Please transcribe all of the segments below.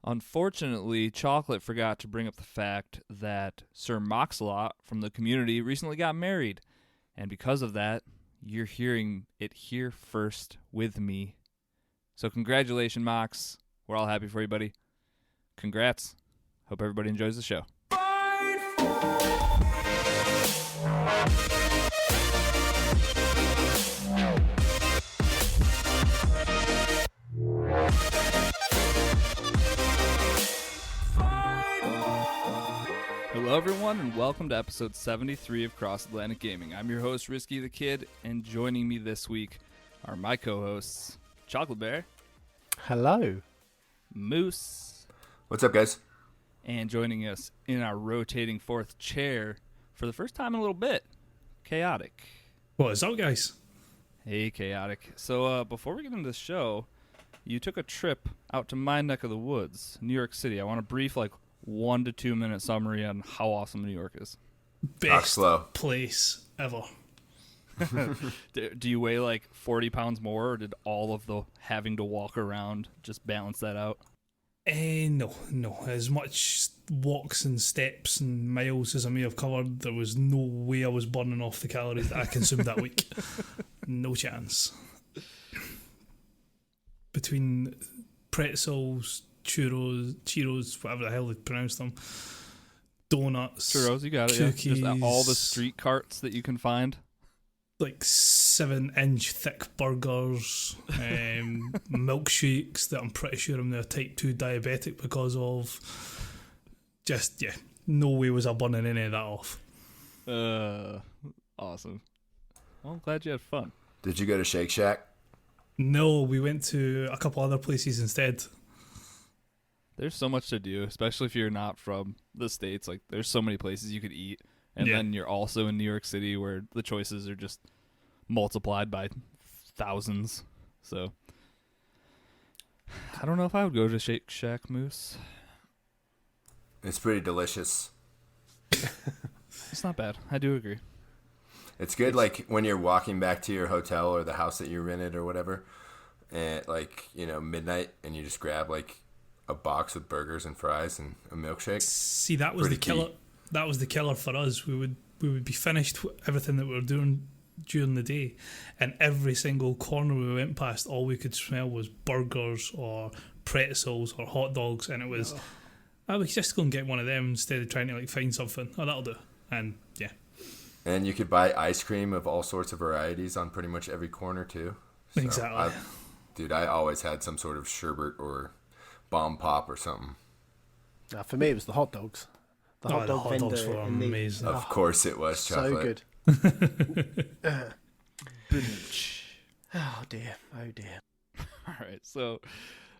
Unfortunately, Chocolate forgot to bring up the fact that Sir Moxlot from the community recently got married. And because of that, you're hearing it here first with me. So congratulations, Mox. We're all happy for you, buddy. Congrats. Hope everybody enjoys the show. Hello, everyone, and welcome to episode 73 of Cross Atlantic Gaming. I'm your host, Risky the Kid, and joining me this week are my co-hosts, Chocolate Bear. Hello. Moose. What's up, guys? And joining us in our rotating fourth chair for the first time in a little bit, Chaotic. What is up, guys? Hey, Chaotic. So before we get into the show, you took a trip out to my neck of the woods, New York City. I want a brief, 1 to 2 minute summary on how awesome New York is. Best place ever. Do you weigh 40 pounds more, or did all of the having to walk around just balance that out? No. As much walks and steps and miles as I may have covered, there was no way I was burning off the calories that I consumed that week. No chance. Between pretzels, churros, whatever the hell they pronounce them, donuts, churros, you got it. cookies, yeah. Just all the street carts that you can find. 7-inch thick burgers, milkshakes that I'm pretty sure I'm now type 2 diabetic because of. Just, no way was I burning any of that off. Awesome. Well, I'm glad you had fun. Did you go to Shake Shack? No, we went to a couple other places instead. There's so much to do, especially if you're not from the States. There's so many places you could eat. And then you're also in New York City where the choices are just multiplied by thousands. So, I don't know if I would go to Shake Shack, Moose. It's pretty delicious. It's not bad. I do agree. It's good, when you're walking back to your hotel or the house that you rented or whatever, at, midnight, and you just grab, a box with burgers and fries and a milkshake. See, that was the killer. That was the killer for us. We would be finished with everything that we were doing during the day, and every single corner we went past, all we could smell was burgers or pretzels or hot dogs, and it was, I was just going to get one of them instead of trying to find something. Oh, that'll do. And yeah. And you could buy ice cream of all sorts of varieties on pretty much every corner too. So Exactly. I always had some sort of sherbet or bomb pop or something. For me, it was the hot dogs. The hot dog hot dogs vendor were in the, amazing. Of course it was, Chocolate. So good. Oh dear. All right, so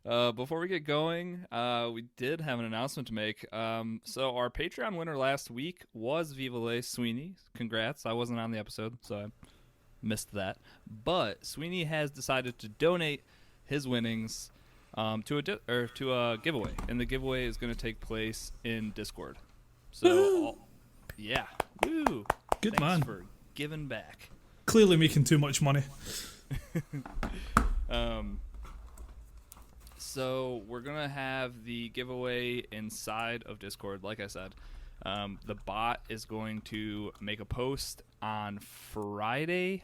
before we get going, we did have an announcement to make. So our Patreon winner last week was Viva Sweeney. Congrats. I wasn't on the episode, so I missed that. But Sweeney has decided to donate his winnings to a giveaway, and the giveaway is going to take place in Discord. So, woo! Good Thanks man for giving back. Clearly making too much money. So we're gonna have the giveaway inside of Discord. Like I said, the bot is going to make a post on Friday,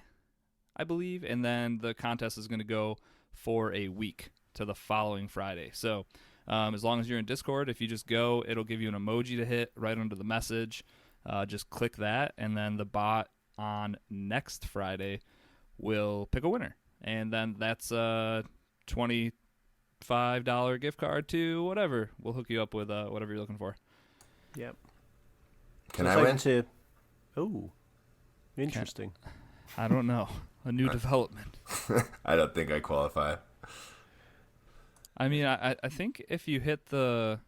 I believe, and then the contest is going to go for a week to the following Friday. So as long as you're in Discord, if you just go, it'll give you an emoji to hit right under the message. Just click that, and then the bot on next Friday will pick a winner. And then that's a $25 gift card to whatever. We'll hook you up with whatever you're looking for. Yep. Can I win? Oh, interesting. I don't know. A new development. I don't think I qualify. I mean, I think if you hit the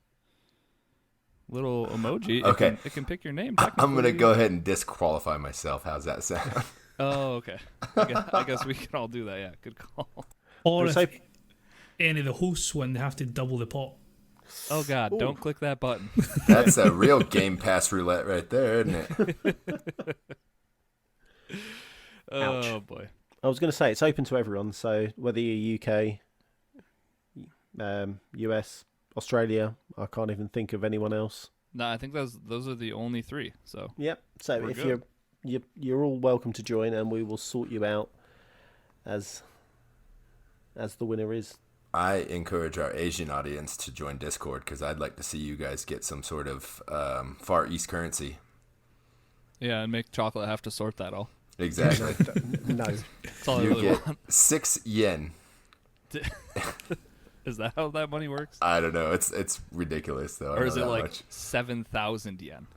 little emoji, okay, it can pick your name. I'm going to go ahead and disqualify myself. How's that sound? Oh, okay. I guess we can all do that. Yeah, good call. Or if any of the hosts win, they have to double the pot. Oh, God, don't click that button. That's a real game Pass Roulette right there, isn't it? Oh, boy. I was going to say, it's open to everyone, so whether you're UK, US, Australia. I can't even think of anyone else. No, I think those are the only 3. So Yep. So We're if good. you're all welcome to join, and we will sort you out as the winner is. I encourage our Asian audience to join Discord because I'd like to see you guys get some sort of Far East currency. yeah, and make chocolate have to sort that all. Exactly. No. That's all I You really get want. 6 yen. Is that how that money works? I don't know. It's ridiculous though. I Or know is it that like much. 7,000 yen?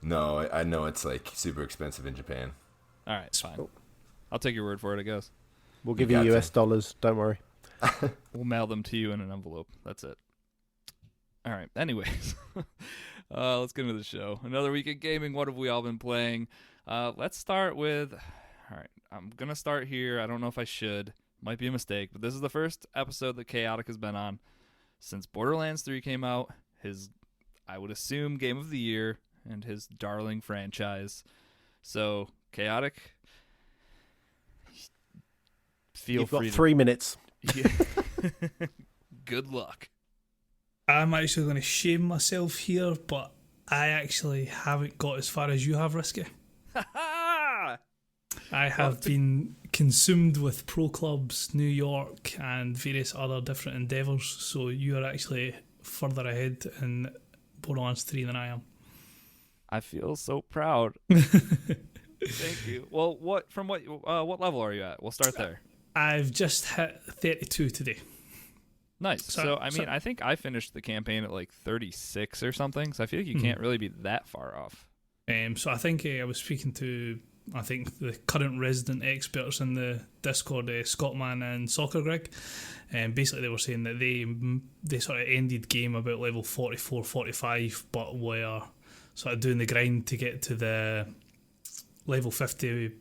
No, I know it's like super expensive in Japan. All right, fine. Cool. I'll take your word for it, I guess. We'll give You you got US dollars. Don't worry. We'll mail them to you in an envelope. That's it. All right. Anyways, let's get into the show. Another week of gaming. What have we all been playing? Let's start with. All right. I'm gonna start here. I don't know if I should. Might be a mistake, but this is the first episode that Chaotic has been on since Borderlands 3 came out. His, I would assume, game of the year and his darling franchise. So, Chaotic, feel You've free got 3 minutes. to. Good luck. I'm actually going to shame myself here, but I actually haven't got as far as you have, Risky. I have been consumed with pro clubs, New York, and various other different endeavours. So you are actually further ahead in Borderlands 3 than I am. I feel so proud. Thank you. Well, what level are you at? We'll start there. I've just hit 32 today. Nice. So I mean, I think I finished the campaign at like 36 or something. So I feel like you can't really be that far off. So I think I was speaking to, I think, the current resident experts in the Discord, Scottman and Soccer Greg, and basically they were saying that they sort of ended game about level 44, 45, but were sort of doing the grind to get to the level 50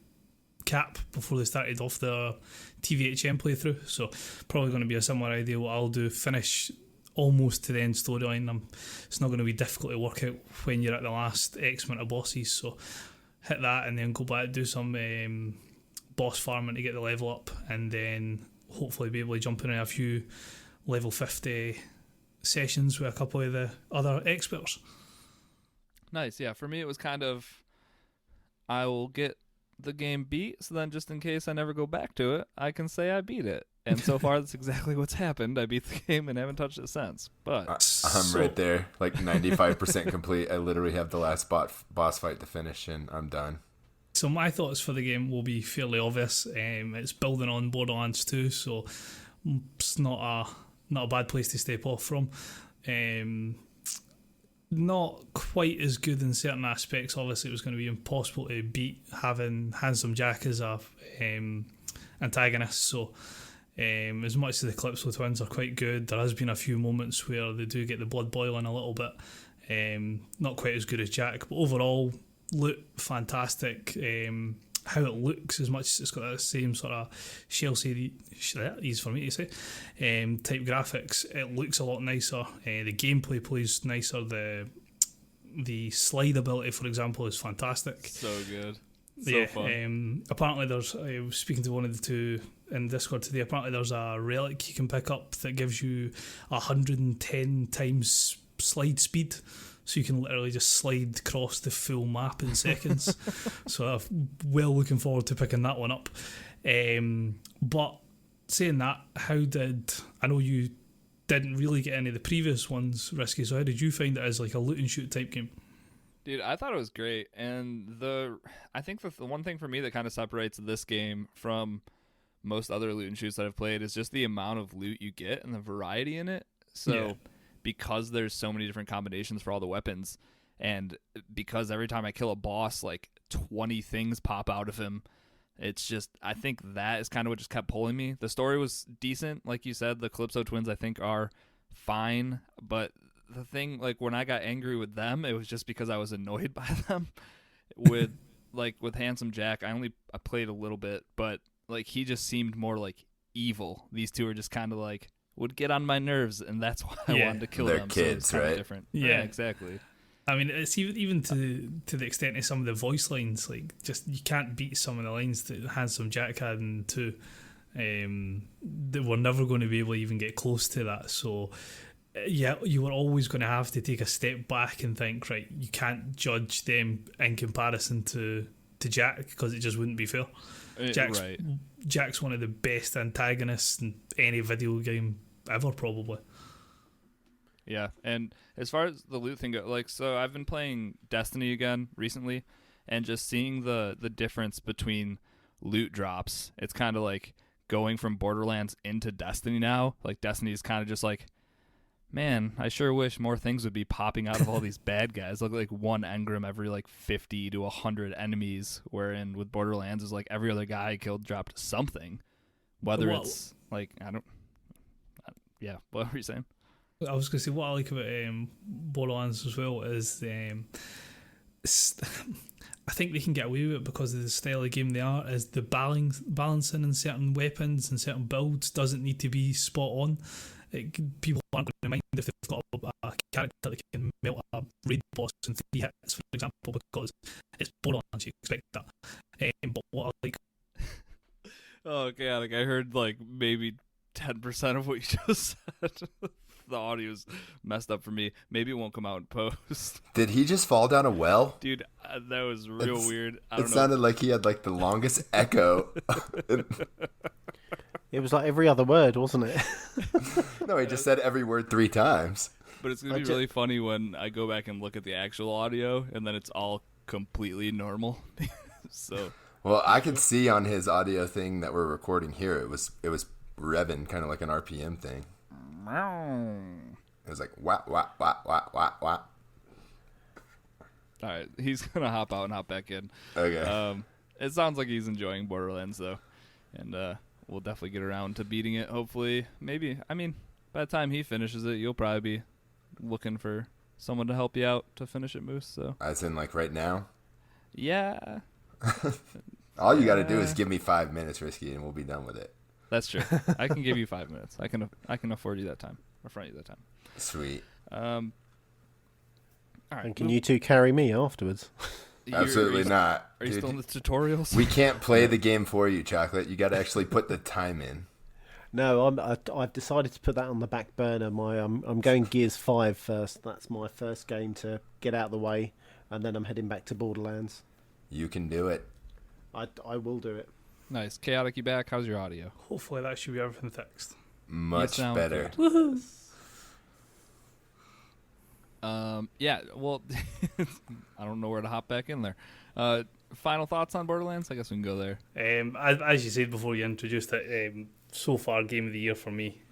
cap before they started off the TVHM playthrough. So probably going to be a similar idea what I'll do, finish almost to the end storyline. It's not going to be difficult to work out when you're at the last X amount of bosses, so hit that and then go back, do some boss farming to get the level up, and then hopefully be able to jump in a few level 50 sessions with a couple of the other experts. Nice. Yeah. For me, it was kind of, I will get the game beat, so then just in case I never go back to it, I can say I beat it. And so far, that's exactly what's happened. I beat the game and haven't touched it since. But I'm right there, like 95% complete. I literally have the last boss fight to finish, and I'm done. So my thoughts for the game will be fairly obvious. It's building on Borderlands 2, so it's not a bad place to step off from. Not quite as good in certain aspects. Obviously, it was going to be impossible to beat having Handsome Jack as a antagonist. So, as much as the Calypso twins are quite good, there has been a few moments where they do get the blood boiling a little bit. Not quite as good as Jack, but overall, look fantastic. How it looks, as much as it's got that same sort of shell-shady, easy for me to say, type graphics, it looks a lot nicer. The gameplay plays nicer. The slide ability, for example, is fantastic. so good. So fun. Apparently I was speaking to one of the two in Discord today. Apparently there's a relic you can pick up that gives you 110 times slide speed. So you can literally just slide across the full map in seconds. So I'm well looking forward to picking that one up. But saying that, I know you didn't really get any of the previous ones, Risky, so how did you find it as like a loot and shoot type game? Dude, I thought it was great. And I think the one thing for me that kind of separates this game from most other loot and shoots that I've played is just the amount of loot you get and the variety in it. So... Yeah. Because there's so many different combinations for all the weapons, and because every time I kill a boss, like 20 things pop out of him, it's just, I think that is kind of what just kept pulling me. The story was decent, like you said. The Calypso twins, I think, are fine, but the thing, like, when I got angry with them, it was just because I was annoyed by them. With Handsome Jack, I played a little bit, but, like, he just seemed more, like, evil. These two are just kind of, like, would get on my nerves, and that's why I wanted to kill They're them. kids, so it's right? Different. Yeah, exactly. I mean, it's even to the extent of some of the voice lines. Like, just you can't beat some of the lines that Handsome Jack had in 2. That we're never going to be able to even get close to that. So yeah, you were always going to have to take a step back and think, right, you can't judge them in comparison to Jack, because it just wouldn't be fair. Jack's one of the best antagonists in any video game ever, probably. Yeah, and as far as the loot thing goes, like, so I've been playing Destiny again recently, and just seeing the difference between loot drops, it's kind of like going from Borderlands into Destiny now. Like, Destiny is kind of just like, man, I sure wish more things would be popping out of all these bad guys. Like one engram every like 50 to 100 enemies, wherein with Borderlands is like every other guy I killed dropped something. Whether it's like, yeah, what were you saying? I was going to say, what I like about Borderlands as well is I think they can get away with it because of the style of game they are, is the balancing in certain weapons and certain builds doesn't need to be spot on. People aren't going to mind if they've got a character that can melt a raid boss in 3 hits, for example, because it's Borderlands, you expect that. But what I like... Oh, chaotic. I heard like maybe 10% of what you just said. The audio's messed up for me. Maybe it won't come out in post. Did he just fall down a well? Dude, that was real weird. I don't know. Sounded like he had like the longest echo. It was like every other word, wasn't it? No, he just said every word 3 times. But it's going to be really funny when I go back and look at the actual audio, and then it's all completely normal. So, well, I could see on his audio thing that we're recording here, it was revving, kind of like an RPM thing. It was like wah wah wah wah wah wah. All right, he's gonna hop out and hop back in. Okay. It sounds like he's enjoying Borderlands though, and we'll definitely get around to beating it. Hopefully, maybe. I mean, by the time he finishes it, you'll probably be looking for someone to help you out to finish it, Moose. So. As in, like right now. Yeah. All you got to do is give me 5 minutes, Risky, and we'll be done with it. That's true. I can give you 5 minutes. I can afford you that time. Afford you that time. Sweet. All right. And can you two carry me afterwards? Absolutely not. Are you still in the tutorials? We can't play the game for you, Chocolate. You got to actually put the time in. No, I've decided to put that on the back burner. I'm going Gears 5 first. That's my first game to get out of the way, and then I'm heading back to Borderlands. You can do it. I will do it. Nice. Chaotic, you back? How's your audio? Hopefully that should be everything fixed. Much better. Woohoo! Yeah, well, I don't know where to hop back in there. Final thoughts on Borderlands? I guess we can go there. As you said before you introduced it, so far game of the year for me.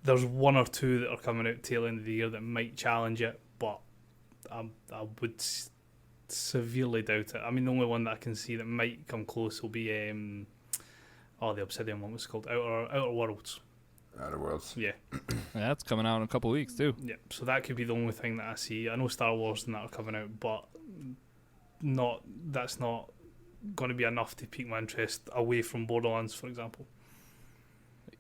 There's 1 or 2 that are coming out tail end of the year that might challenge it, but I would severely doubt it. I mean, the only one that I can see that might come close will be the Obsidian one. What's it called? Outer Worlds. Outer Worlds. Yeah. Yeah, that's coming out in a couple of weeks too. Yeah, so that could be the only thing that I see. I know Star Wars and that are coming out, but that's not going to be enough to pique my interest away from Borderlands, for example.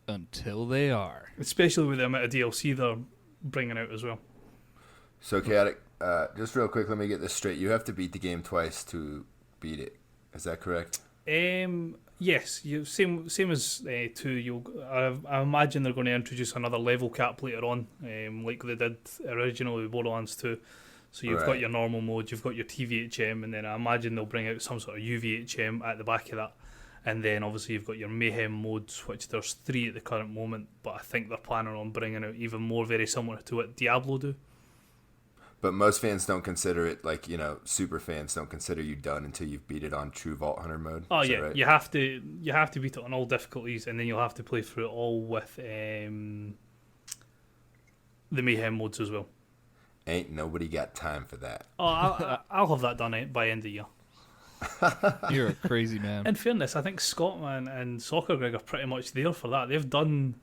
Until they are. Especially with the amount of DLC they're bringing out as well. So, Chaotic, just real quick, let me get this straight. You have to beat the game twice to beat it. Is that correct? Yes, same as 2. I imagine they're going to introduce another level cap later on, like they did originally with Borderlands 2. So you've got your normal mode, you've got your TVHM, and then I imagine they'll bring out some sort of UVHM at the back of that. And then obviously you've got your Mayhem modes, which there's 3 at the current moment, but I think they're planning on bringing out even more, very similar to what Diablo do. But most fans don't consider it, like, super fans don't consider you done until you've beat it on True Vault Hunter mode. Oh, Is yeah, that right? you have to beat it on all difficulties, and then you'll have to play through it all with the Mayhem modes as well. Ain't nobody got time for that. Oh, I'll have that done by end of the year. You're a crazy man. In fairness, I think Scotland and Soccer Greg are pretty much there for that. They've done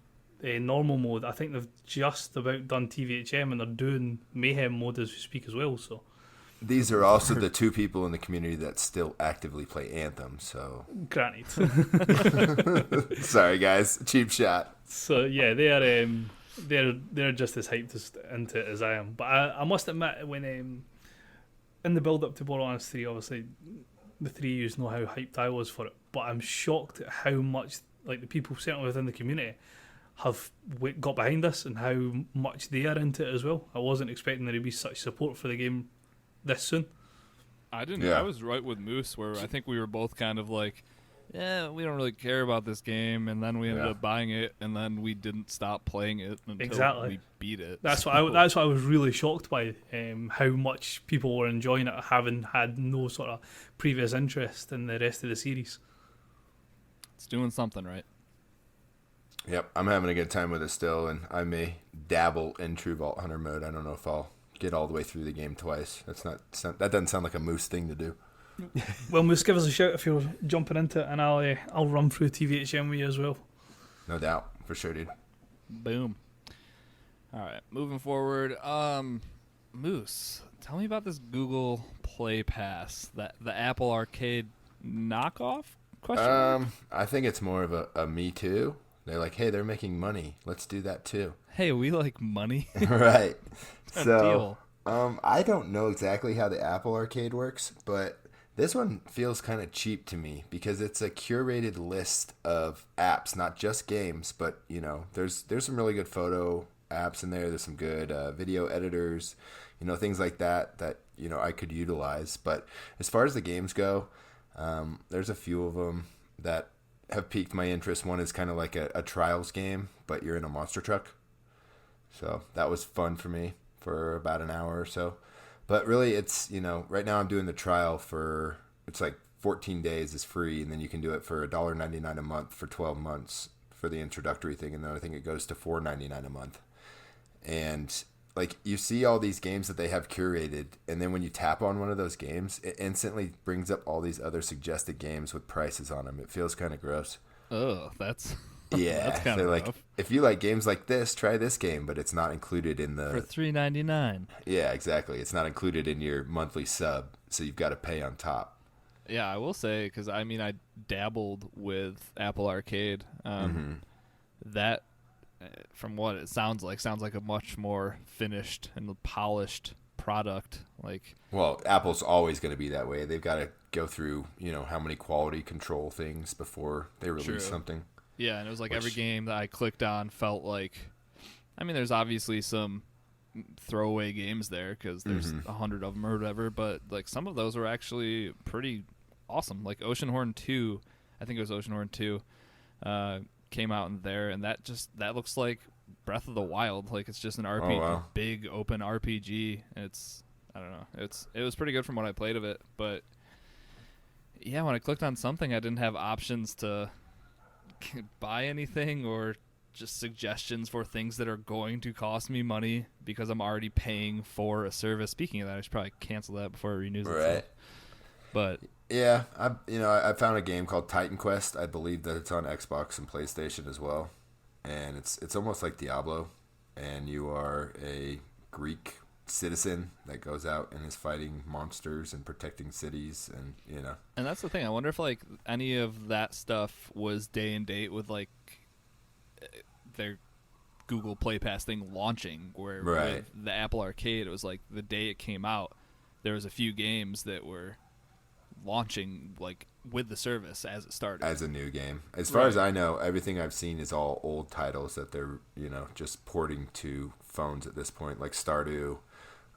normal mode. I think they've just about done TVHM, and they're doing Mayhem mode as we speak as well. So These are also the 2 people in the community that still actively play Anthem, so... granted. Sorry, guys. Cheap shot. So yeah, they're just as hyped into it as I am. But I must admit, when in the build up to Borderlands 3, obviously the 3 of you know how hyped I was for it. But I'm shocked at how much, like, the people certainly within the community have got behind this and how much they are into it as well. I wasn't expecting there to be such support for the game this soon. I didn't. Yeah. I was right with Moose, where I think we were both kind of like, yeah, we don't really care about this game, and then we ended up buying it, and then we didn't stop playing it until we beat it. That's what I was really shocked by, how much people were enjoying it, having had no sort of previous interest in the rest of the series. It's doing something right. Yep, I'm having a good time with it still, and I may dabble in True Vault Hunter mode. I don't know if I'll get all the way through the game twice. That doesn't sound like a Moose thing to do. Well, Moose, give us a shout if you're jumping into it, and I'll run through TVHM with you as well. No doubt, for sure, dude. Boom. All right, moving forward. Moose, tell me about this Google Play Pass, the Apple Arcade knockoff? I think it's more of a me too. They're like, hey, they're making money. Let's do that too. Hey, we like money. Right. Good So, deal. I don't know exactly how the Apple Arcade works, but this one feels kind of cheap to me because it's a curated list of apps, not just games, but there's some really good photo apps in there. There's some good video editors, things like that I could utilize. But as far as the games go, there's a few of them that have piqued my interest. One is kind of like a trials game, but you're in a monster truck. So that was fun for me for about an hour or so. But really, it's, right now I'm doing the trial for, it's like 14 days is free, and then you can do it for $1.99 a month for 12 months for the introductory thing, and then I think it goes to $4.99 a month. And like, you see all these games that they have curated, and then when you tap on one of those games, it instantly brings up all these other suggested games with prices on them. It feels kind of gross. Oh, that's Yeah, that's kind they're of like, rough. if you like games like this, try this game, but it's not included in For the. $3.99. Yeah, exactly. It's not included in your monthly sub, so you've got to pay on top. Yeah, I will say, because I dabbled with Apple Arcade. That, from what it sounds like a much more finished and polished product. Like, Well, Apple's always going to be that way. They've got to go through, how many quality control things before they release True. something. yeah, and it was like every game that I clicked on felt like, there's obviously some throwaway games there because there's 100 of them or whatever, but like some of those were actually pretty awesome. Like Oceanhorn 2, I think it was Oceanhorn 2, came out in there, and that looks like Breath of the Wild. Like, it's just an RPG, wow. big open RPG. It's, I don't know, it was pretty good from what I played of it, but yeah, when I clicked on something, I didn't have options to buy anything or just suggestions for things that are going to cost me money because I'm already paying for a service. Speaking of that, I should probably cancel that before it renews itself. Right. But Yeah, I found a game called Titan Quest. I believe that it's on Xbox and PlayStation as well, and it's almost like Diablo, and you are a Greek citizen that goes out and is fighting monsters and protecting cities, and and that's the thing. I wonder if like any of that stuff was day and date with like their Google Play Pass thing launching, where Right. with the Apple Arcade, it was like the day it came out, there was a few games that were launching like with the service as it started. as a new game. As far as I know, everything I've seen is all old titles that they're just porting to phones at this point, like Stardew.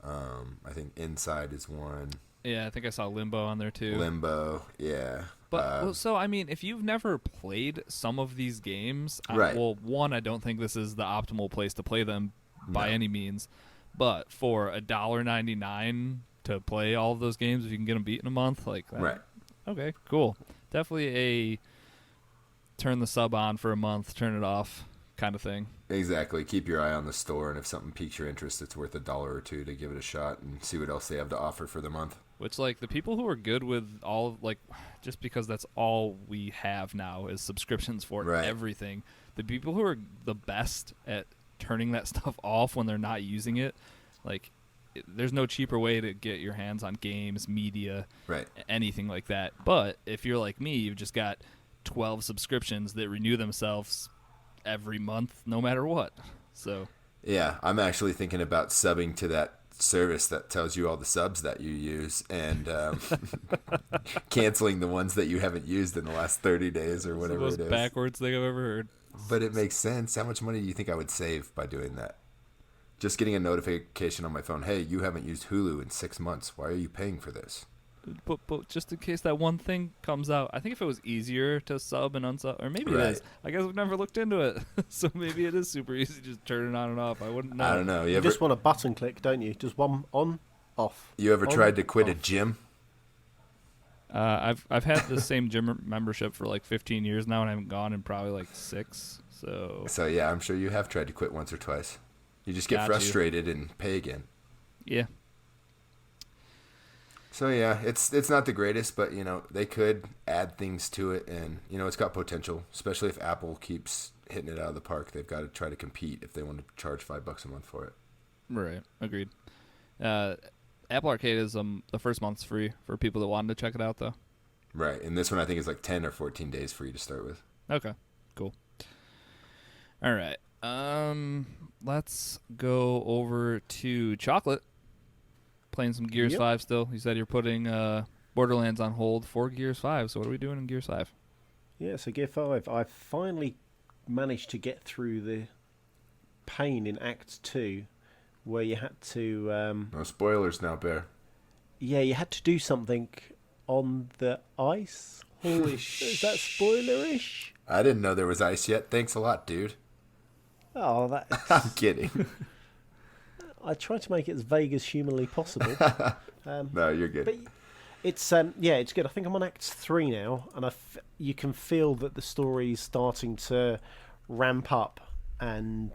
I think Inside is one. Yeah, I think I saw Limbo on there too. Limbo, yeah. But so if you've never played some of these games, Right. One, I don't think this is the optimal place to play them by any means. But for $1.99 to play all of those games, if you can get them beat in a month, like that, Right. Okay, cool. Definitely a turn the sub on for a month, turn it off kind of thing. Exactly. Keep your eye on the store, and if something piques your interest, it's worth $1 or $2 to give it a shot and see what else they have to offer for the month. Which, like, the people who are good with all, like, just because that's all we have now is subscriptions for Right. everything. The people who are the best at turning that stuff off when they're not using it, like, there's no cheaper way to get your hands on games, media, Right. anything like that. But if you're like me, you've just got 12 subscriptions that renew themselves every month, no matter what. So Yeah, I'm actually thinking about subbing to that service that tells you all the subs that you use, and canceling the ones that you haven't used in the last 30 days or it's the whatever most it is. backwards thing I've ever heard. But it makes sense. How much money do you think I would save by doing that? Just getting a notification on my phone, hey, you haven't used Hulu in 6 months. Why are you paying for this? But just in case that one thing comes out, I think if it was easier to sub and unsub, or maybe it is. I guess I've never looked into it, so maybe it is super easy to just turn it on and off. I wouldn't know. I don't know. You just want a button click, don't you? Just one on, off. You ever on, tried to quit off. a gym? I've had the same gym membership for like 15 years now, and I haven't gone in probably like 6. So yeah, I'm sure you have tried to quit once or twice. You just get frustrated and pay again. Yeah. So yeah, it's not the greatest, but they could add things to it, and it's got potential. Especially if Apple keeps hitting it out of the park, they've got to try to compete if they want to charge $5 a month for it. Right. Agreed. Apple Arcade is the first month's free for people that wanted to check it out, though. Right, and this one I think is like 10 or 14 days free to start with. Okay. Cool. All right. Let's go over to Chocolate. Playing some Gears 5 still. You said you're putting Borderlands on hold for Gears 5. So what are we doing in Gears 5? Yeah, so Gear 5. I finally managed to get through the pain in Act 2 where you had to... no spoilers now, Bear. Yeah, you had to do something on the ice. Holy Is that spoilerish? I didn't know there was ice yet. Thanks a lot, dude. Oh, that... I'm kidding. I tried to make it as vague as humanly possible. No, you're good. But it's it's good. I think I'm on Act 3 now, and you can feel that the story's starting to ramp up, and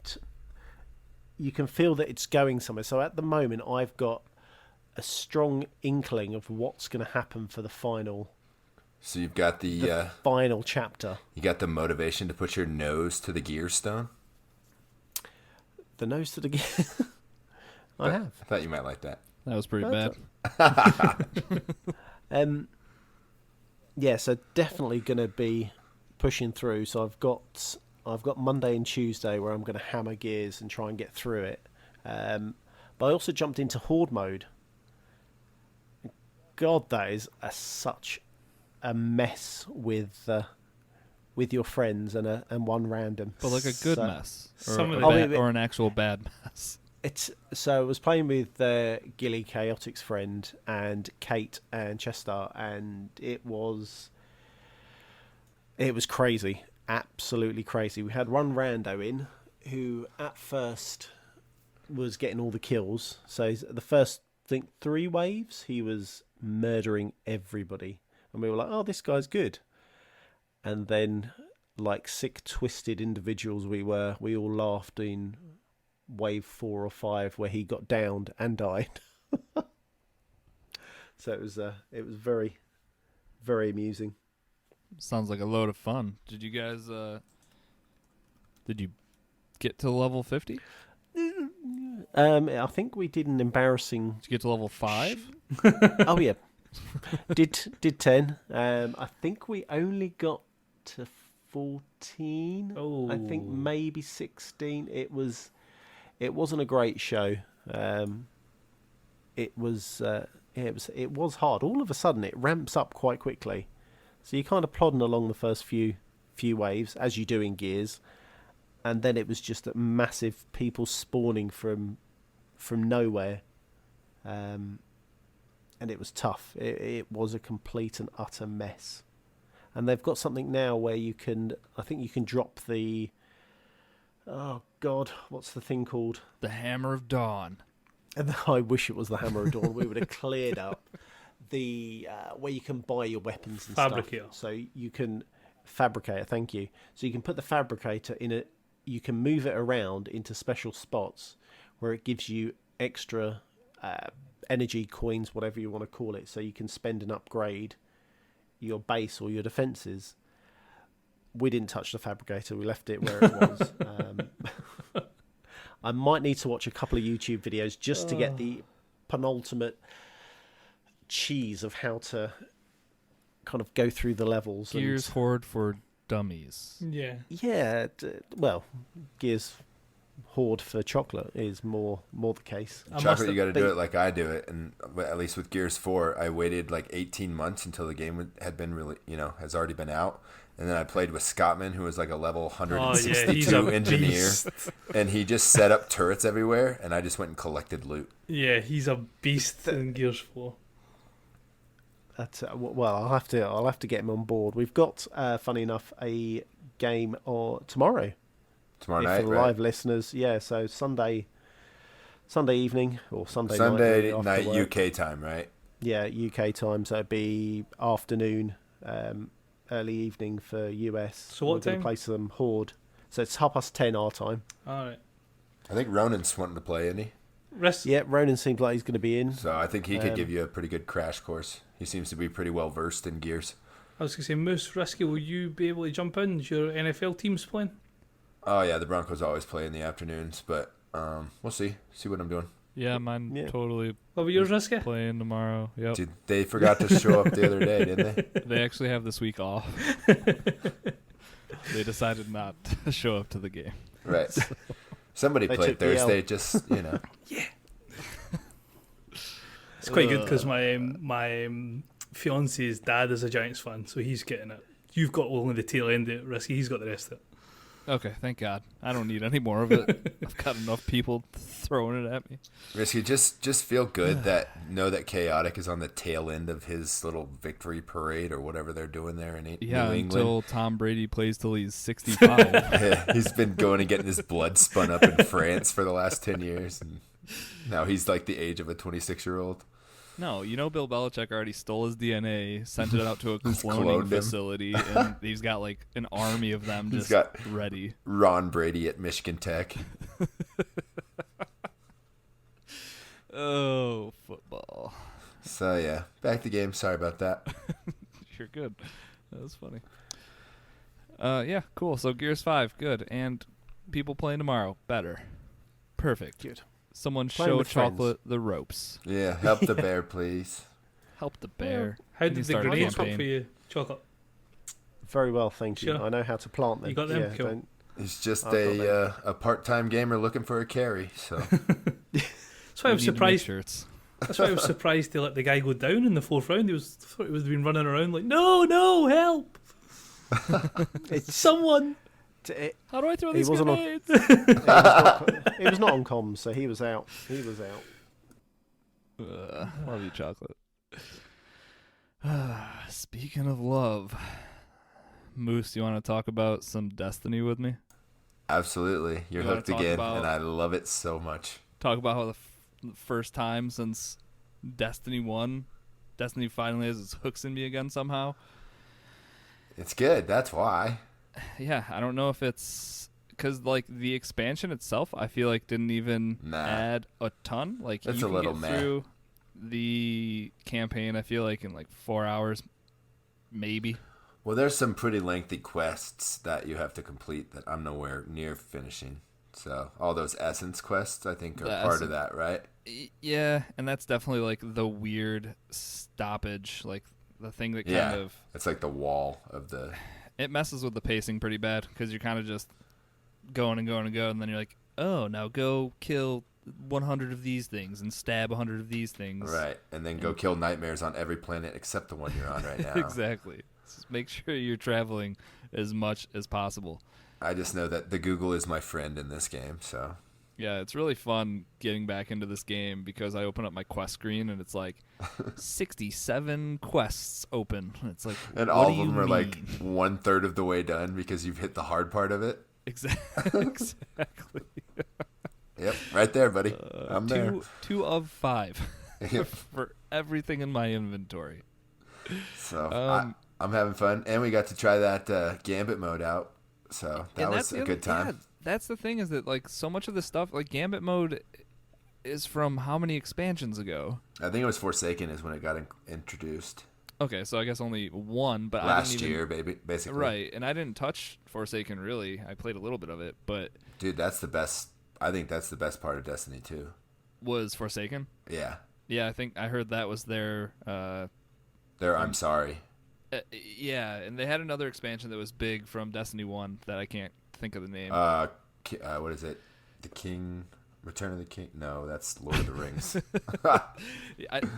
you can feel that it's going somewhere. So at the moment, I've got a strong inkling of what's going to happen for the final. So you've got the final chapter. You got the motivation to put your nose to the gear stone? The nose to the gear. I have. I thought you might like that. That was pretty bad. Yeah, so definitely going to be pushing through. So I've got Monday and Tuesday where I'm going to hammer Gears and try and get through it. But I also jumped into Horde mode. God, that is such a mess with your friends and one random. But like a good mess. Or or an actual bad mess. So I was playing with Gilly Chaotix's friend and Kate and Chester, and it was crazy, absolutely crazy. We had one rando in who at first was getting all the kills. So the first, I think, 3 waves he was murdering everybody, and we were like, "Oh, this guy's good." And then, like sick, twisted individuals we all laughed in wave 4 or 5 where he got downed and died. So it was very, very amusing. Sounds like a load of fun. Did you guys did you get to level 50? I think we did an embarrassing... Did you get to level 5? Oh yeah. Did 10. I think we only got to 14. Oh. I think maybe 16. It wasn't a great show. It was hard. All of a sudden, it ramps up quite quickly. So you're kind of plodding along the first few waves, as you do in Gears, and then it was just a massive people spawning from nowhere, and it was tough. It was a complete and utter mess. And they've got something now where I think you can drop the... Oh, God, what's the thing called? The Hammer of Dawn. And I wish it was the Hammer of Dawn. We would have cleared up the where you can buy your weapons and Fabricator. stuff. So you can... Fabricator, thank you. So you can put the Fabricator in it. You can move it around into special spots where it gives you extra energy, coins, whatever you want to call it. So you can spend and upgrade your base or your defences. We didn't touch the Fabricator. We left it where it was. I might need to watch a couple of YouTube videos just to get the penultimate cheese of how to kind of go through the levels. Gears Horde for dummies. Yeah. Yeah. Well, Gears Horde for chocolate is more the case. Chocolate, you got to do it like I do it, and at least with Gears 4, I waited like 18 months until the game had been really, has already been out, And then I played with Scottman, who was like a level Oh, 162 he's a engineer. beast. And he just set up turrets everywhere, and I just went and collected loot. Yeah, he's a beast in Gears 4. That's well, I'll have to get him on board. We've got, funny enough, a game tomorrow. Tomorrow For night, the right? live listeners, yeah. So Sunday evening or Sunday Sunday night night after work. UK time, right? Yeah, UK time. So it'd be afternoon, early evening for US. So what We're gonna time? play some Horde. So it's 10:30 our time. Alright. I think Ronan's wanting to play, isn't he? Yeah, Ronan seems like he's going to be in. So I think he could give you a pretty good crash course. He seems to be pretty well versed in Gears. I was going to say, Moose, Risky, will you be able to jump in? Is your NFL team's playing? Oh yeah, the Broncos always play in the afternoons, but we'll see what I'm doing. Yeah, mine totally What about yours, Risky? playing tomorrow. Yep. Dude, they forgot to show up the other day, didn't they? They actually have this week off. They decided not to show up to the game. Right. Somebody They played took the L. Thursday, just It's quite good because my fiance's dad is a Giants fan, so he's getting it. You've got only the tail end of it, Risky. He's got the rest of it. Okay, thank God. I don't need any more of it. I've got enough people throwing it at me. Risky, just feel good know that Chaotic is on the tail end of his little victory parade or whatever they're doing there in New England. Until Tom Brady plays till he's 65. Yeah, he's been going and getting his blood spun up in France for the last 10 years, and now he's like the age of a 26-year-old. No, Bill Belichick already stole his DNA, sent it out to a Just cloning cloned him. facility, and he's got like an army of them He's just got ready. Ron Brady at Michigan Tech. Oh, football. So yeah, back to game. Sorry about that. You're good. That was funny. Yeah, cool. So Gears 5, good. And people playing tomorrow, better. Perfect. Good. Someone Playing show with Chocolate the ropes. Yeah, help the bear, please. Help the bear. How We can did the start a grenades work campaign. for you, Chocolate? Very well, thank you. Sure. I know how to plant them. You got them? Yeah, Cool. don't- He's just I've got a part-time gamer looking for a carry. So That's why I was We need to make surprised. shirts. That's why I was surprised they let the guy go down in the fourth round. Thought he was been running around like, no, help! It's Someone. it, How do I throw He these wasn't on- grenades? he was not on comms, so he was out. Love you, Chocolate. Speaking of love, Moose, you want to talk about some Destiny with me? absolutely, you're You wanna hooked talk again, about- and I love it so much. Talk about how the first time since Destiny 1, Destiny finally has its hooks in me again somehow. It's good. That's why. Yeah, I don't know if it's because like the expansion itself, I feel like didn't even Nah. add a ton. Like That's you a can little get meh. through the campaign. I feel like in like 4 hours, maybe. Well, there's some pretty lengthy quests that you have to complete that I'm nowhere near finishing. So all those essence quests, I think, are The part of that, right? Yeah, and that's definitely like the weird stoppage, like the thing that kind Yeah. of It's like the wall of the. it messes with the pacing pretty bad because you're kind of just going and going and going, and then you're like, oh, now go kill 100 of these things and stab 100 of these things. Right, and then go kill nightmares on every planet except the one you're on right now. Exactly. Just make sure you're traveling as much as possible. I just know that the Google is my friend in this game, so Yeah, it's really fun getting back into this game because I open up my quest screen and it's like 67 quests open. It's like, and what all do of you them are like mean? 1/3 of the way done because you've hit the hard part of it. Exactly. Yep, right there, buddy. I'm there. Two of 5 Yep. for everything in my inventory. So Um, I'm having fun, and we got to try that Gambit mode out. So that And was that's the a other- good time. yeah, that's the thing is that like so much of this stuff, like Gambit mode, is from how many expansions ago? I think it was Forsaken is when it got introduced Okay, so I guess only one, but I last didn't even, year, baby. Basically, right? And I didn't touch Forsaken really. I played a little bit of it, but dude. That's the best. I think that's the best part of Destiny 2. was Forsaken. Yeah, Yeah, I think I heard that was their. I'm sorry. Yeah, and they had another expansion that was big from Destiny 1 that I can't think of the name. What is it? The King, Return of the King? No, that's Lord of the Rings.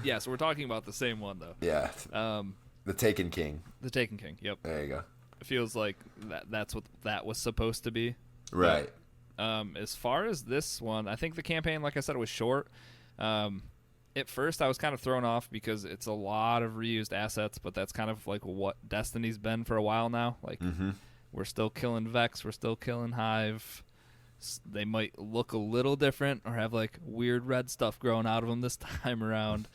Yeah, so we're talking about the same one though. Yeah, Um, the Taken King. the Taken King. Yep. There you go. It feels like that's what that was supposed to be. Right. But, as far as this one, I think the campaign, like I said, was short. At first, I was kind of thrown off because it's a lot of reused assets, but that's kind of like what Destiny's been for a while now. Like, we're still killing Vex, we're still killing Hive. They might look a little different or have like weird red stuff growing out of them this time around.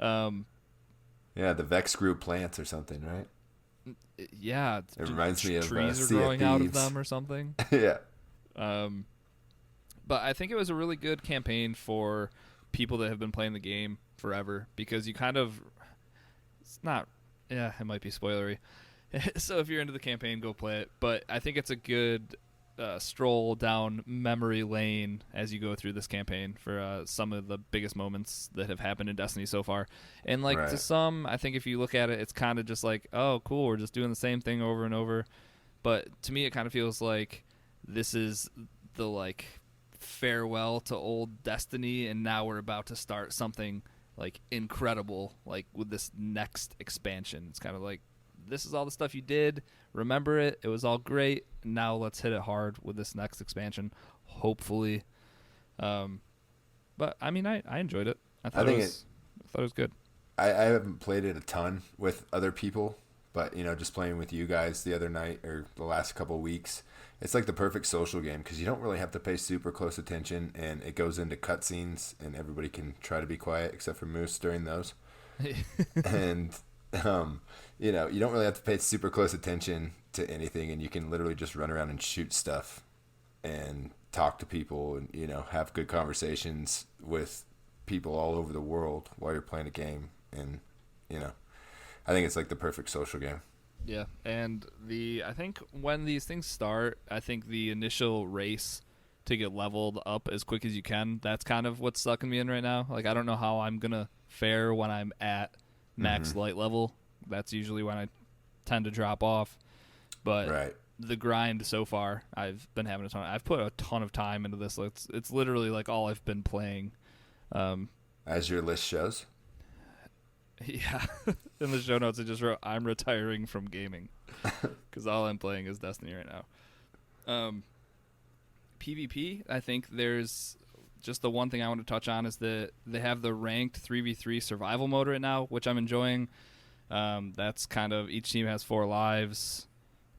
Yeah, the Vex grew plants or something, right? Yeah, it reminds me of trees are Sea of growing out of Thieves. them or something. Yeah. But I think it was a really good campaign for people that have been playing the game forever, because you kind of, it's not, yeah, it might be spoilery. So if you're into the campaign, go play it. But I think it's a good stroll down memory lane as you go through this campaign for some of the biggest moments that have happened in Destiny so far. And like to some, I think if you look at it, it's kind of just like, oh, cool, we're just doing the same thing over and over. But to me, it kind of feels like this is the like farewell to old Destiny, and now we're about to start something like incredible, like with this next expansion. It's kind of like, this is all the stuff you did, remember it, it was all great, now let's hit it hard with this next expansion, hopefully. But I mean, I enjoyed it. I thought it was good. I haven't played it a ton with other people, but just playing with you guys the other night or the last couple of weeks, it's like the perfect social game because you don't really have to pay super close attention, and it goes into cutscenes, and everybody can try to be quiet except for Moose during those. And you don't really have to pay super close attention to anything, and you can literally just run around and shoot stuff and talk to people and have good conversations with people all over the world while you're playing a game. And I think it's like the perfect social game. Yeah, and I think when these things start, I think the initial race to get leveled up as quick as you can, that's kind of what's sucking me in right now. Like, I don't know how I'm going to fare when I'm at max light level. That's usually when I tend to drop off. But the grind so far, I've been having I've put a ton of time into this. It's literally like all I've been playing. As your list shows. Yeah, in the show notes I just wrote, I'm retiring from gaming, because all I'm playing is Destiny right now. PvP, I think there's just the one thing I want to touch on is that they have the ranked 3v3 survival mode right now, which I'm enjoying. That's kind of, each team has 4 lives.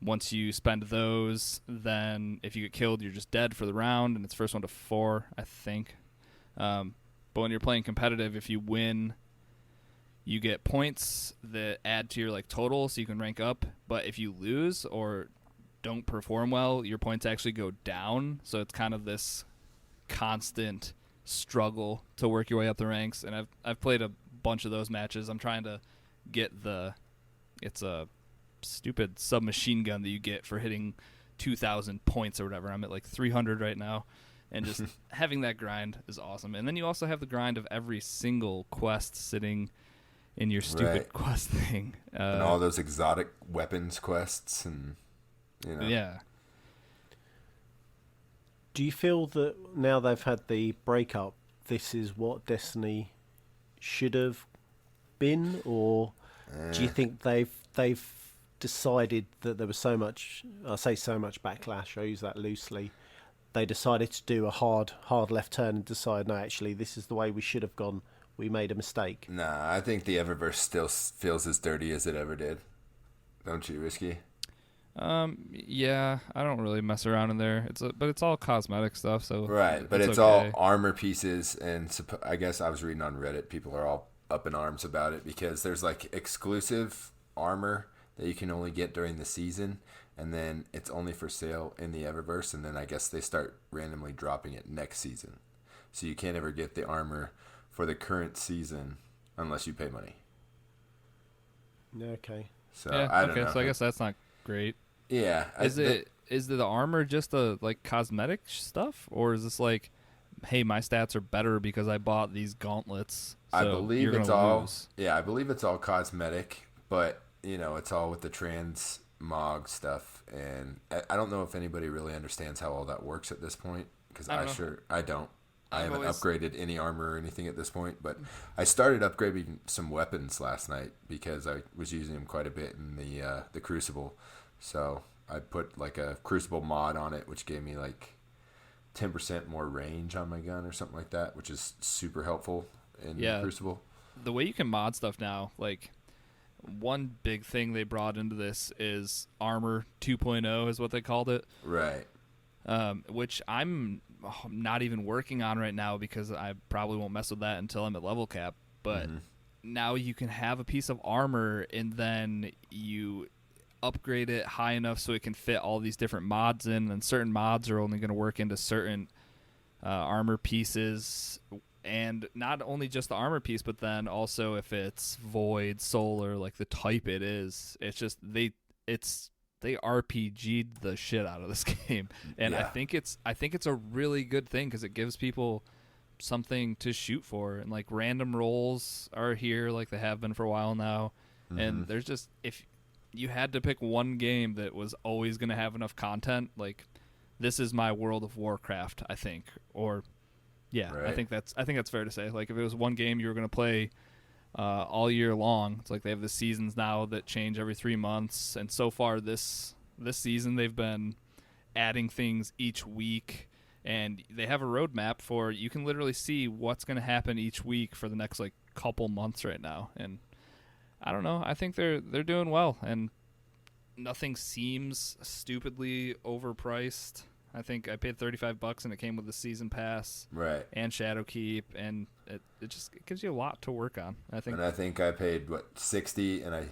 Once you spend those, then if you get killed, you're just dead for the round, and it's first 1 to 4, I think. But when you're playing competitive, if you win, you get points that add to your like total, so you can rank up. But if you lose or don't perform well, your points actually go down. So it's kind of this constant struggle to work your way up the ranks. And I've played a bunch of those matches. I'm trying to get it's a stupid submachine gun that you get for hitting 2,000 points or whatever. I'm at like 300 right now. And just having that grind is awesome. And then you also have the grind of every single quest sitting in your stupid quest thing. And all those exotic weapons quests and, Yeah. Do you feel that now they've had the breakup, this is what Destiny should have been? Or do you think they've decided that there was so much, I say so much backlash, I use that loosely, they decided to do a hard left turn and decide, no, actually, this is the way we should have gone. We made a mistake. Nah, I think the Eververse still feels as dirty as it ever did. Don't you, Risky? Yeah, I don't really mess around in there. But it's all cosmetic stuff, so but it's okay. all armor pieces, and I guess I was reading on Reddit, people are all up in arms about it because there's like exclusive armor that you can only get during the season, and then it's only for sale in the Eververse, and then I guess they start randomly dropping it next season. So you can't ever get the armor for the current season unless you pay money. Okay. So yeah, I don't know. So I guess that's not great. Yeah. Is the armor just like cosmetic stuff, or is this like, hey, my stats are better because I bought these gauntlets? So I believe you're it's gonna all. lose. Yeah, I believe it's all cosmetic, but it's all with the transmog stuff, and I don't know if anybody really understands how all that works at this point because I don't. I haven't upgraded any armor or anything at this point, but I started upgrading some weapons last night because I was using them quite a bit in the Crucible. So I put like a Crucible mod on it, which gave me like 10% more range on my gun or something like that, which is super helpful in Crucible. The way you can mod stuff now, like one big thing they brought into this is Armor 2.0 is what they called it. Right. Which I'm not even working on right now because I probably won't mess with that until I'm at level cap. But now you can have a piece of armor and then you upgrade it high enough so it can fit all these different mods in, and certain mods are only going to work into certain armor pieces. And not only just the armor piece, but then also if it's void, solar, like the type it is, it's just they RPG'd the shit out of this game, and I think it's a really good thing because it gives people something to shoot for, and like random rolls are here like they have been for a while now, and there's just, if you had to pick one game that was always going to have enough content, like this is my World of Warcraft, I think, or right. I think that's fair to say. Like if it was one game you were going to play all year long, it's like they have the seasons now that change every 3 months, and so far this season they've been adding things each week, and they have a roadmap for, you can literally see what's going to happen each week for the next like couple months right now, and I don't know, I think they're doing well, and nothing seems stupidly overpriced. I think I paid $35 and it came with the season pass, right, and Shadowkeep, and it gives you a lot to work on. I think I paid $60,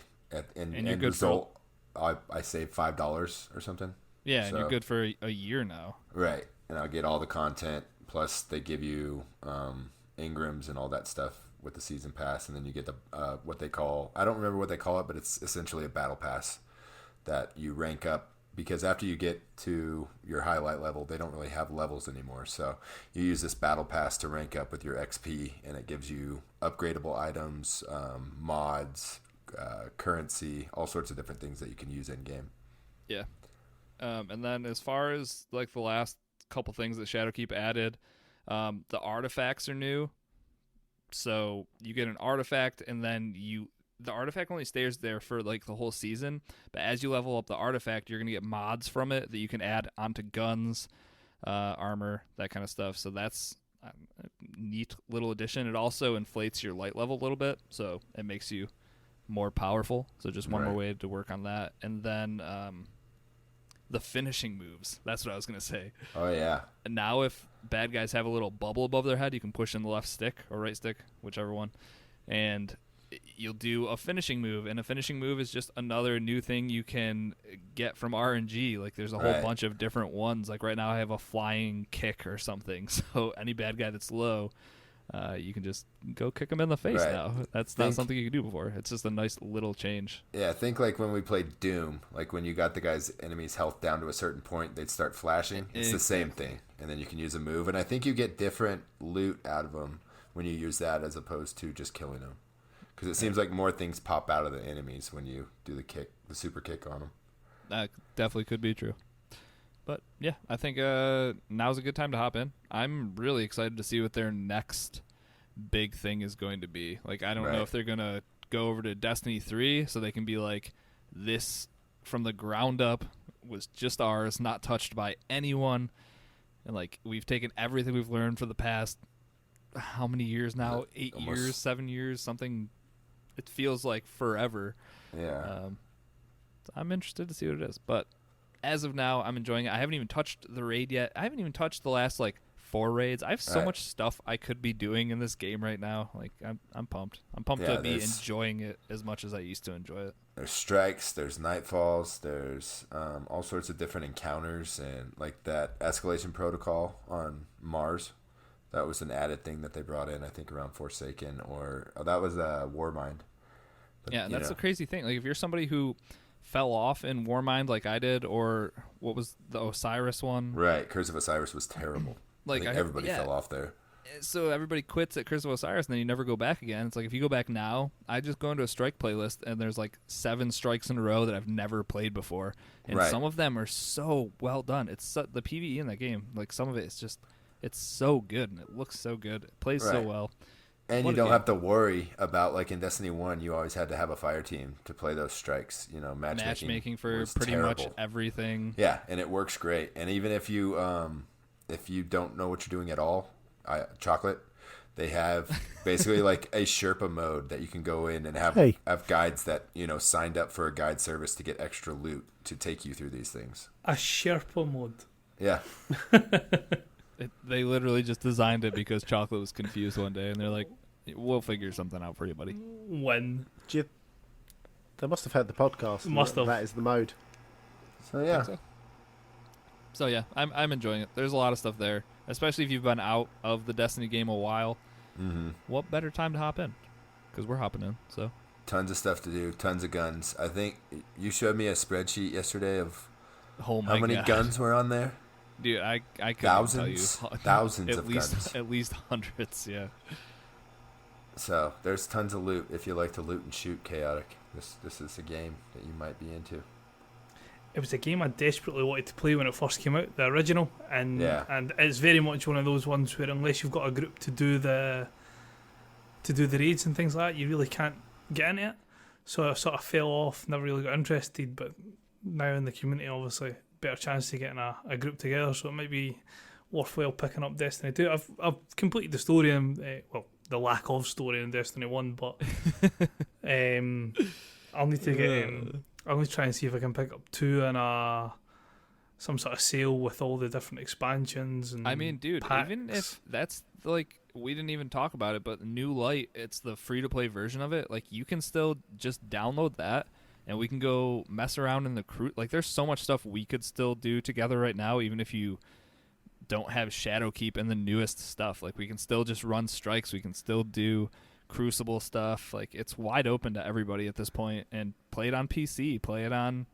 and end result I saved $5 or something. Yeah, and you're good for a year now. Right, and I'll get all the content, plus they give you Ingrams and all that stuff with the season pass, and then you get the what they call, I don't remember what they call it, but it's essentially a battle pass that you rank up. Because after you get to your highlight level, they don't really have levels anymore. So you use this battle pass to rank up with your XP, and it gives you upgradable items, mods, currency, all sorts of different things that you can use in game. Yeah. And then as far as like the last couple things that Shadowkeep added, the artifacts are new. So you get an artifact, and then the artifact only stays there for like the whole season, but as you level up the artifact, you're going to get mods from it that you can add onto guns, armor, that kind of stuff. So that's a neat little addition. It also inflates your light level a little bit, so it makes you more powerful. So just one more way to work on that. And then the finishing moves, that's what I was going to say. Oh yeah. And now if bad guys have a little bubble above their head, you can push in the left stick or right stick, whichever one, and you'll do a finishing move, and a finishing move is just another new thing you can get from RNG. Like there's a whole bunch of different ones. Like right now I have a flying kick or something, so any bad guy that's low, you can just go kick him in the face now. That's not something you could do before. It's just a nice little change. Yeah, think like when we played Doom, like when you got the enemy's health down to a certain point, they'd start flashing. It's the same thing, and then you can use a move, and I think you get different loot out of them when you use that as opposed to just killing them. Because it seems like more things pop out of the enemies when you do the super kick on them. That definitely could be true. But yeah, I think now's a good time to hop in. I'm really excited to see what their next big thing is going to be. Like, I don't know if they're going to go over to Destiny 3 so they can be like, this from the ground up was just ours, not touched by anyone. And like, we've taken everything we've learned for the past, how many years now? 8 years, 7 years, something. It feels like forever. Yeah. I'm interested to see what it is. But as of now, I'm enjoying it. I haven't even touched the raid yet. I haven't even touched the last, 4 raids. I have so much stuff I could be doing in this game right now. Like, I'm pumped. I'm pumped to be enjoying it as much as I used to enjoy it. There's strikes, there's nightfalls, there's all sorts of different encounters, and, that escalation protocol on Mars. That was an added thing that they brought in, I think, around Forsaken, or that was Warmind. But, yeah, that's the crazy thing. Like, if you're somebody who fell off in Warmind like I did, or what was the Osiris one? Right, Curse of Osiris was terrible. I think everybody fell off there. So everybody quits at Curse of Osiris, and then you never go back again. It's like, if you go back now, I just go into a strike playlist, and there's 7 strikes in a row that I've never played before. And some of them are so well done. It's the PvE in that game, some of it is just... It's so good, and it looks so good. It plays so well. And What you a don't game. have to worry about, like in Destiny 1, you always had to have a fire team to play those strikes. You know, Matchmaking for was pretty terrible. much everything. Yeah, and it works great. And even if you don't know what you're doing at all, Chocolate, they have basically like a Sherpa mode that you can go in and have guides that, you know, signed up for a guide service to get extra loot to take you through these things. A Sherpa mode. Yeah. They literally just designed it because Chocolate was confused one day, and they're like, "We'll figure something out for you, buddy." When? They must have heard the podcast. Must have. That is the mode. So yeah. So yeah, I'm enjoying it. There's a lot of stuff there, especially if you've been out of the Destiny game a while. Mm-hmm. What better time to hop in? Because we're hopping in. So Tons of stuff to do, tons of guns. I think you showed me a spreadsheet yesterday of oh my how many God. guns were on there. Dude, I couldn't Thousands, tell you. thousands at of least, guns. At least hundreds, yeah. So there's tons of loot if you like to loot and shoot chaotic. This is a game that you might be into. It was a game I desperately wanted to play when it first came out, the original, and it's very much one of those ones where unless you've got a group to do the raids and things like that, you really can't get into it. So I sort of fell off, never really got interested. But now in the community, obviously, better chance to get in a group together. So it might be worthwhile picking up Destiny 2. I've completed the story and the lack of story in Destiny 1, but I'll need to get. I'm going to try and see if I can pick up 2 and some sort of sale with all the different expansions. And I mean, dude, packs. even if that's like, we didn't even talk about it, but New Light, it's the free-to-play version of it. Like, you can still just download that, and we can go mess around in the crew. Like, there's so much stuff we could still do together right now, even if you don't have Shadowkeep and the newest stuff. Like, we can still just run strikes. We can still do Crucible stuff. Like, it's wide open to everybody at this point. And play it on PC, play it on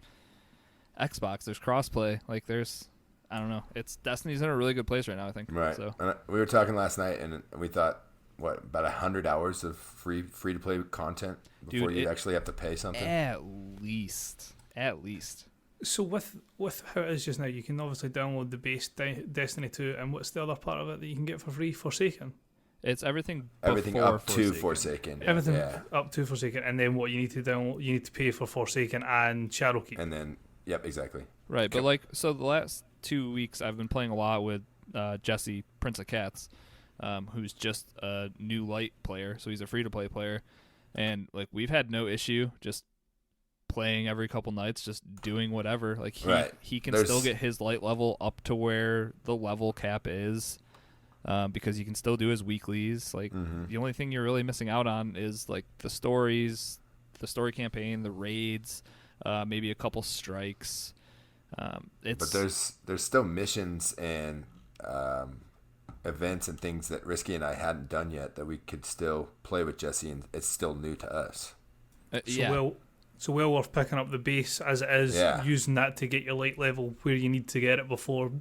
Xbox. There's crossplay. Like, there's, I don't know. It's Destiny's in a really good place right now, I think. Right. So And we were talking last night, and we thought, about 100 hours of free to play content before you actually have to pay something. At least. So with how it is just now, you can obviously download the base Destiny 2, and what's the other part of it that you can get for free? Forsaken. It's everything Everything before up to Forsaken. Everything Yeah. up to Forsaken, and then what you need to download, you need to pay for Forsaken and Shadowkeep. And then, yep, exactly. Right, but like, so the last 2 weeks I've been playing a lot with Jesse, Prince of Cats, who's just a New Light player, so he's a free-to-play player, and like, we've had no issue just playing every couple nights, just doing whatever. Like, he can still get his light level up to where the level cap is, because he can still do his weeklies. Like, the only thing you're really missing out on is like the stories, the story campaign, the raids, maybe a couple strikes. But there's still missions and events and things that Risky and I hadn't done yet that we could still play with Jesse, and it's still new to us. So well worth picking up the base as it is, using that to get your light level where you need to get it before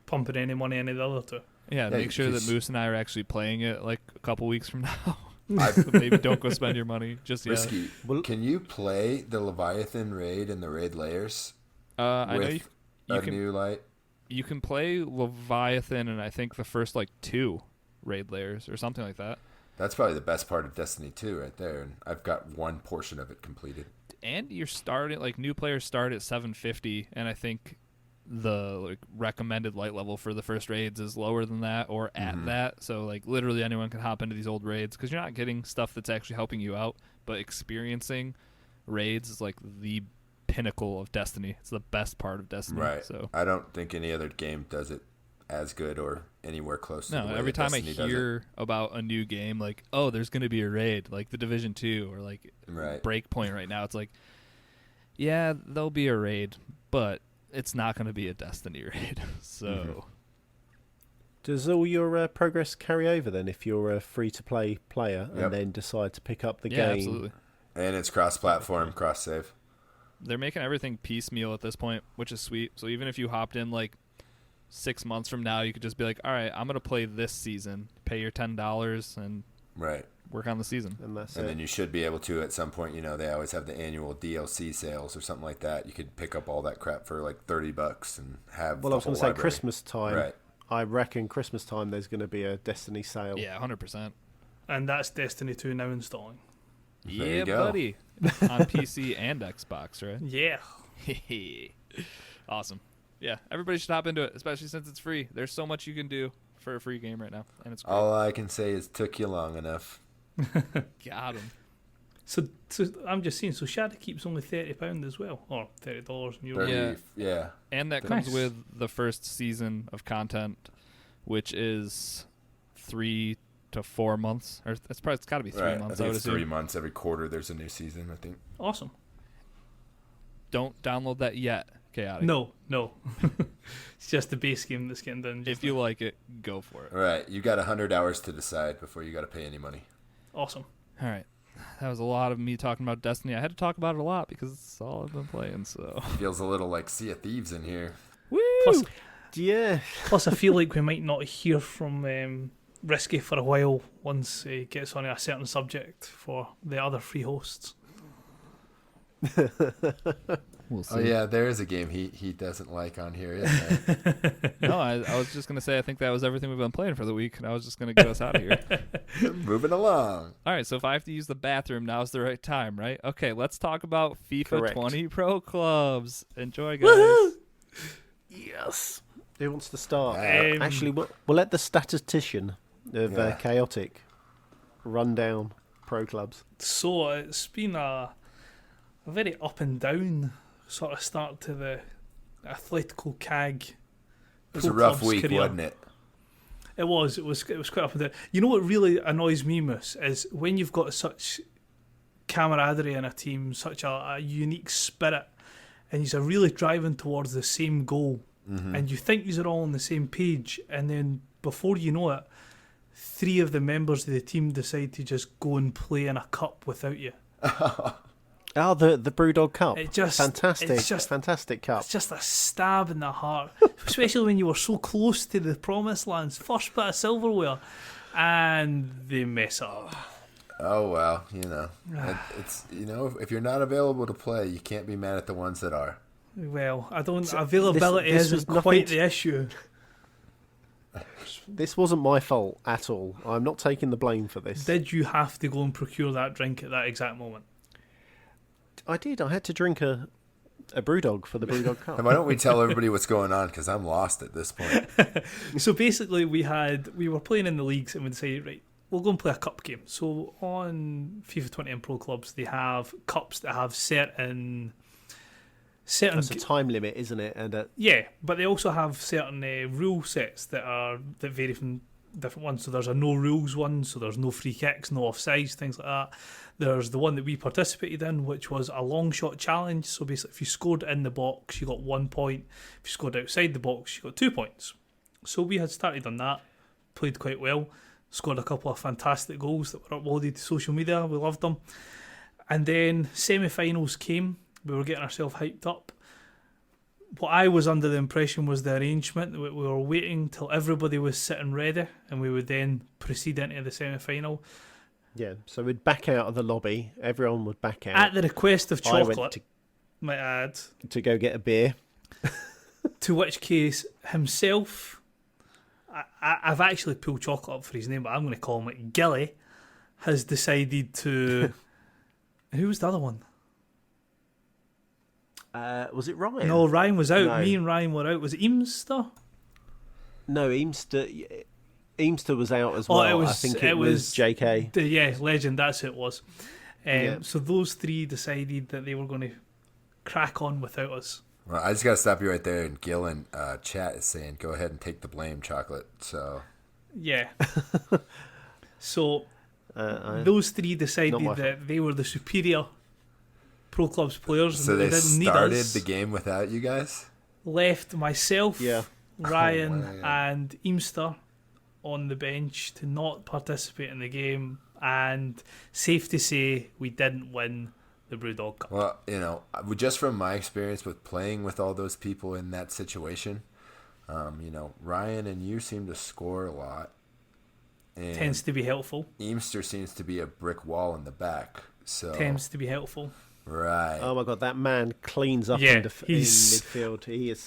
pumping any money into the other two. Yeah, make sure that Moose and I are actually playing it like a couple weeks from now. Maybe don't go spend your money just yet. Risky, can you play the Leviathan raid and the raid layers? I know you can. New Light. You can play Leviathan and I think the first like 2 raid layers or something like that. That's probably the best part of Destiny 2 right there, and I've got one portion of it completed. And you're starting, like, new players start at 750, and I think the recommended light level for the first raids is lower than that or at that. So like, literally anyone can hop into these old raids because you're not getting stuff that's actually helping you out, but experiencing raids is like the pinnacle of Destiny. It's the best part of Destiny. Right. So I don't think any other game does it as good or anywhere close to no, the way every that time I Destiny hear about a new game, like, oh, there's going to be a raid, like the Division 2 or like Breakpoint right now, it's like, yeah, there'll be a raid, but it's not going to be a Destiny raid. So does all your progress carry over then if you're a free-to-play player and then decide to pick up the game? Absolutely. And it's cross-platform, cross-save. They're making everything piecemeal at this point, which is sweet. So even if you hopped in like 6 months from now, you could just be like, all right, I'm going to play this season, pay your $10 and work on the season. And that's then you should be able to at some point, they always have the annual DLC sales or something like that. You could pick up all that crap for like $30 and have I was going to say Christmas time. Right. I reckon Christmas time there's going to be a Destiny sale. Yeah, 100%. and that's Destiny 2 now installing. There Yeah, you go. buddy. On PC and Xbox, right? Yeah. Awesome. Yeah, everybody should hop into it, especially since it's free. There's so much you can do for a free game right now, and it's great. All I can say is took you long enough. Got him. So I'm just saying, so Shadow Keep's only £30 as well, or $30 in Euro. 30, Yeah. yeah. And that Nice. comes with the first season of content, which is 3 to 4 months, or it's got to be 3 Right. months. I I think would it's assume. 3 months. Every quarter there's a new season, I think. Awesome. Don't download that yet, Chaotic. No. It's just the base game that's getting done. If you like it, go for it. All right. You got 100 hours to decide before you got to pay any money. Awesome. All right. That was a lot of me talking about Destiny. I had to talk about it a lot because it's all I've been playing. So Feels a little like Sea of Thieves in here. woo! Yeah. Plus, I feel like we might not hear from Risky for a while once he gets on a certain subject for the other free hosts. We'll see. Oh, yeah. There is a game he doesn't like on here, isn't there? No, I was just gonna say I think that was everything we've been playing for the week, and I was just gonna get us out of here. Moving along. All right, so if I have to use the bathroom, now's the right time, right? Okay, let's talk about FIFA Correct. 20 Pro Clubs. Enjoy, guys. Woohoo! Yes. Who wants to start? Um, Actually, we'll let the statistician of Yeah. Chaotic run down pro clubs. So it's been a very up and down sort of start to the Atletico CAG. It was a Pro rough clubs week, career. wasn't it? It was quite up and down. You know what really annoys me, Moose, is when you've got such camaraderie in a team, such a unique spirit, and you're really driving towards the same goal, and you think you're all on the same page, and then before you know it, 3 of the members of the team decide to just go and play in a cup without you. Oh, the Brewdog Cup. It just- fantastic. it's just- fantastic cup. It's just a stab in the heart, especially when you were so close to the promised lands, first bit of silverware, and they mess up. Oh, well, it's if you're not available to play, you can't be mad at the ones that are. Well, I don't. So Availability this isn't was quite nothing the issue. This wasn't my fault at all. I'm not taking the blame for this. Did you have to go and procure that drink at that exact moment? I did. I had to drink a Brewdog for the Brewdog Cup. And why don't we tell everybody what's going on? Because I'm lost at this point. So basically, we were playing in the leagues, and we decided, right, we'll go and play a cup game. So on FIFA 20 and Pro Clubs, they have cups that have certain. That's a time limit, isn't it? And Yeah, but they also have certain rule sets that vary from different ones. So there's a no rules one, so there's no free kicks, no offsides, things like that. There's the one that we participated in, which was a long shot challenge. So basically, if you scored in the box, you got 1 point. If you scored outside the box, you got 2 points. So we had started on that, played quite well, scored a couple of fantastic goals that were uploaded to social media. We loved them. And then semi-finals came. We were getting ourselves hyped up. What I was under the impression was the arrangement that we were waiting till everybody was sitting ready, and we would then proceed into the semi-final. yeah, so we'd back out of the lobby. Everyone would back out. At the request of I went Chocolate, might I add. to go get a beer. To which case, himself, I've actually pulled Chocolate up for his name, but I'm going to call him like Gilly, has decided to... Who was the other one? Was it Ryan? No, Ryan was out. No. Me and Ryan were out. Was it Eamster? No, Eamster was out as well. I think it was JK. Yeah, legend, that's who it was. Yeah. So those 3 decided that they were going to crack on without us. Well, I just got to stop you right there. And Gil in chat is saying, go ahead and take the blame, Chocolate. So Yeah. So I- those 3 Not decided my that they were the superior Pro Clubs players. so and they didn't need started us. the game without you guys? Left myself, Yeah. Ryan, man. and Eamster on the bench to not participate in the game. And safe to say, we didn't win the Brewdog Cup. Well, just from my experience with playing with all those people in that situation, Ryan and you seem to score a lot. And Tends to be helpful. Eamster seems to be a brick wall in the back. So Tends to be helpful. Right. Oh my god, that man cleans up Yeah, in midfield.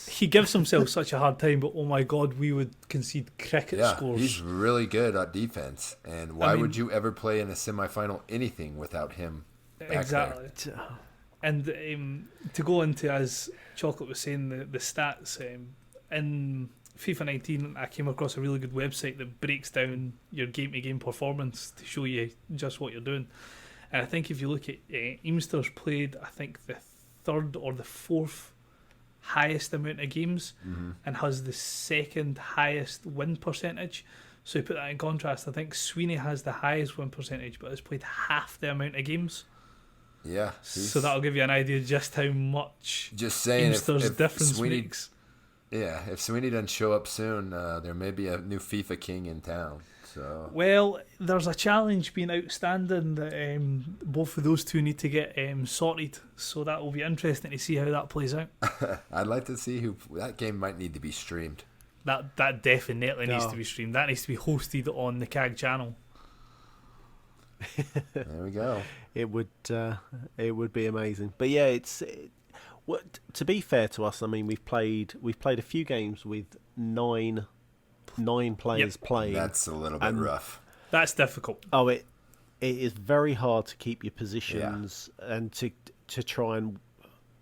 He gives himself such a hard time, but oh my god, we would concede cricket Yeah, scores. he's really good at defense. And why would you ever play in a semifinal anything without him back Exactly. there? And to go into, as Chocolate was saying, the stats, in FIFA 19, I came across a really good website that breaks down your game-to-game performance to show you just what you're doing. And I think if you look at Eamster's played, I think the third or the fourth highest amount of games and has the second highest win percentage. So you put that in contrast, I think Sweeney has the highest win percentage but has played half the amount of games. Yeah. So that'll give you an idea just how much just saying Eamster's if difference Sweeney, makes. Yeah, if Sweeney doesn't show up soon, there may be a new FIFA king in town. So Well, there's a challenge being outstanding that both of those two need to get sorted. So that will be interesting to see how that plays out. I'd like to see who that game might need to be streamed. That definitely needs to be streamed. That needs to be hosted on the CAG channel. There we go. It would be amazing. But yeah, to be fair to us, I mean, we've played a few games with nine players playing. That's a little bit rough. That's difficult. Oh, it is very hard to keep your positions and to try and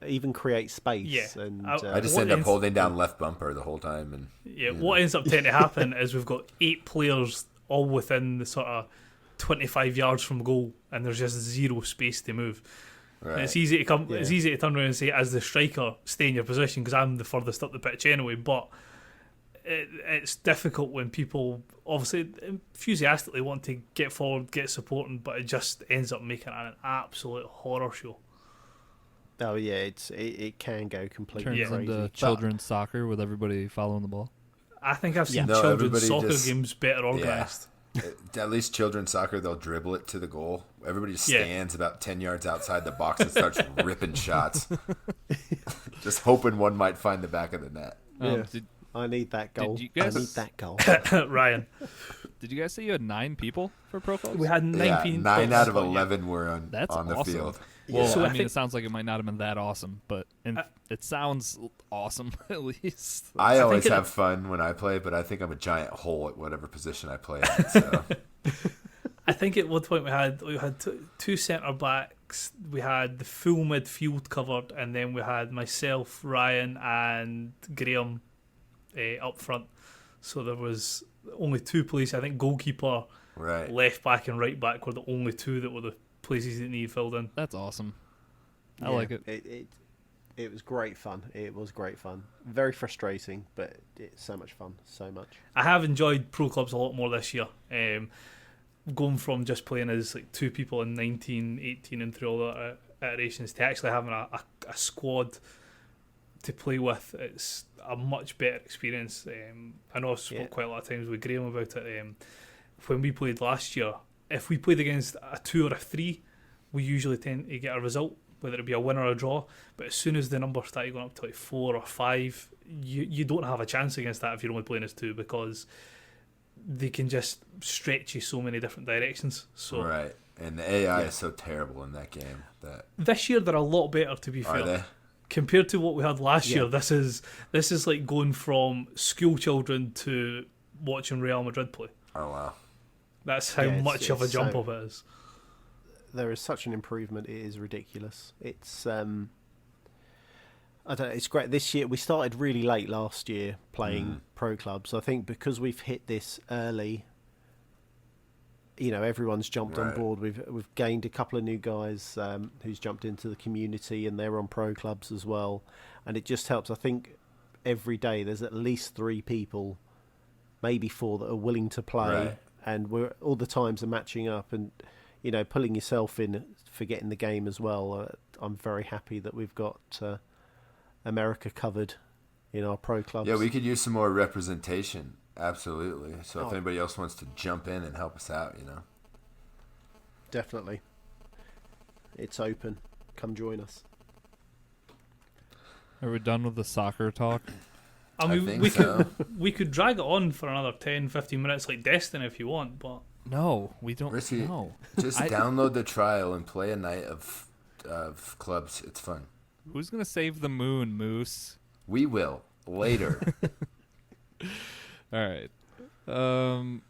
even create space. Yeah. And I just end up holding down left bumper the whole time. And what ends up tending to happen is we've got 8 players all within the sort of 25 yards from goal, and there's just zero space to move. Right. And it's easy to come. Yeah. It's easy to turn around and say, as the striker, stay in your position because I'm the furthest up the pitch anyway. But it's difficult when people obviously enthusiastically want to get forward, get supporting, but it just ends up making it an absolute horror show. Oh yeah, it can go completely Turns crazy. into children's soccer with everybody following the ball. I think I've seen No, children's everybody soccer games better organised. At least children's soccer, they'll dribble it to the goal. Everybody just stands about 10 yards outside the box and starts ripping shots. Just hoping one might find the back of the net. I need that goal. Did you guys, I need that goal. Ryan, did you guys say you had 9 people for Pro Clubs? we had 19. 9 out of 11 were on That's the awesome. field. Well, So I I mean, think- it sounds like it might not have been that awesome, but it sounds awesome at least. I always think have fun when I play, but I think I'm a giant hole at whatever position I play in. So. I think at one point we had two centre backs, we had the full midfield covered, and then we had myself, Ryan, and Graham up front. So there was only 2 places. I think goalkeeper, Right. left back, and right back were the only 2 that were the places that needed filled in. That's awesome. I like it. It was great fun. It was great fun. Very frustrating, but it's so much fun. So much. I have enjoyed Pro Clubs a lot more this year. Going from just playing as like 2 people in 19, 18 and through all the iterations to actually having a squad to play with, it's a much better experience. I know I've spoke quite a lot of times with Graham about it. When we played last year, if we played against a 2 or a 3, we usually tend to get a result, whether it be a win or a draw. But as soon as the numbers start going up to like 4 or 5, you don't have a chance against that if you're only playing as 2, because they can just stretch you so many different directions. So Right. And the AI is so terrible in that game. This year they're a lot better, to be fair. Are they? Compared to what we had last year, this is like going from school children to watching Real Madrid play. Oh, wow. That's how much of a jump up it is. There is such an improvement. It is ridiculous. It's I don't know. It's great. This year we started really late last year playing pro clubs. I think because we've hit this early, everyone's jumped on board. We've gained a couple of new guys who's jumped into the community, and they're on pro clubs as well. And it just helps. I think every day there's at least 3 people, maybe 4, that are willing to play. Right. And we're all the times are matching up, and pulling yourself in for getting the game as well. I'm very happy that we've got America covered in our pro clubs. Yeah, we could use some more representation. Absolutely. So if anybody else wants to jump in and help us out, Definitely. It's open. Come join us. Are we done with the soccer talk? I mean, think we so. we could drag it on for another 10, 15 minutes like Destiny if you want, but No, we don't. Risky. No. Just download the trial and play a night of of clubs. It's fun. Who's gonna save the moon, Moose? We will later. All right.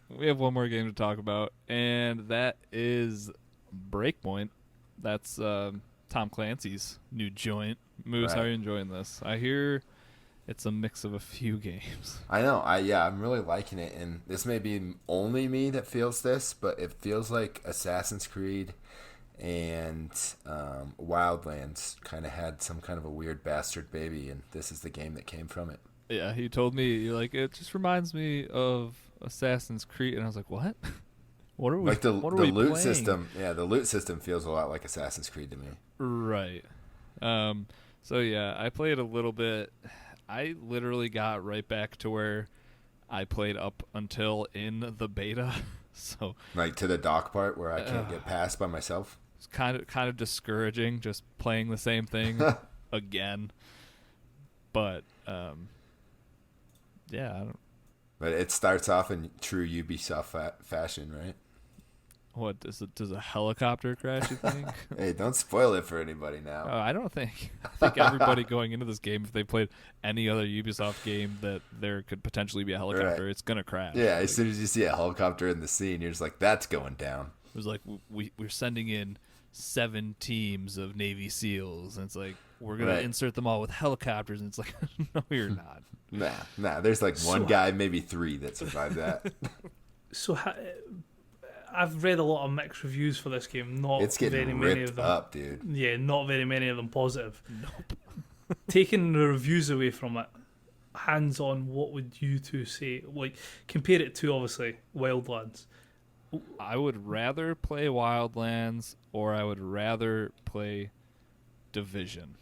We have one more game to talk about, and that is Breakpoint. That's Tom Clancy's new joint. Moose, Right. how are you enjoying this? I hear it's a mix of a few games. I know. I'm really liking it, and this may be only me that feels this, but it feels like Assassin's Creed and Wildlands kind of had some kind of a weird bastard baby, and this is the game that came from it. Yeah, he told me, you're like, it just reminds me of Assassin's Creed, and I was like, what? What are we? Like the what are we loot playing? system. Yeah, the loot system feels a lot like Assassin's Creed to me. Right. So yeah, I played a little bit. I literally got right back to where I played up until in the beta. So Like to the dock part where I can't get past by myself. it's kind of discouraging just playing the same thing again. But yeah, I don't. But it starts off in true Ubisoft fashion, right? What does a helicopter crash? You think? Hey, don't spoil it for anybody now. I don't think. I think everybody going into this game, if they played any other Ubisoft game, that there could potentially be a helicopter. Right. It's gonna crash. Yeah, Like, as soon as you see a helicopter in the scene, you're just like, that's going down. it was like we're sending in 7 teams of Navy SEALs, and it's like we're gonna Right. insert them all with helicopters, and it's like no, you're not. Nah. There's like one guy, maybe 3 that survived that. So I've read a lot of mixed reviews for this game. Not It's very getting many of ripped them. up, dude. Yeah, not very many of them positive. Nope. Taking the reviews away from it, hands on, what would you two say? Like, compare it to obviously Wildlands. I would rather play Wildlands, or I would rather play Division.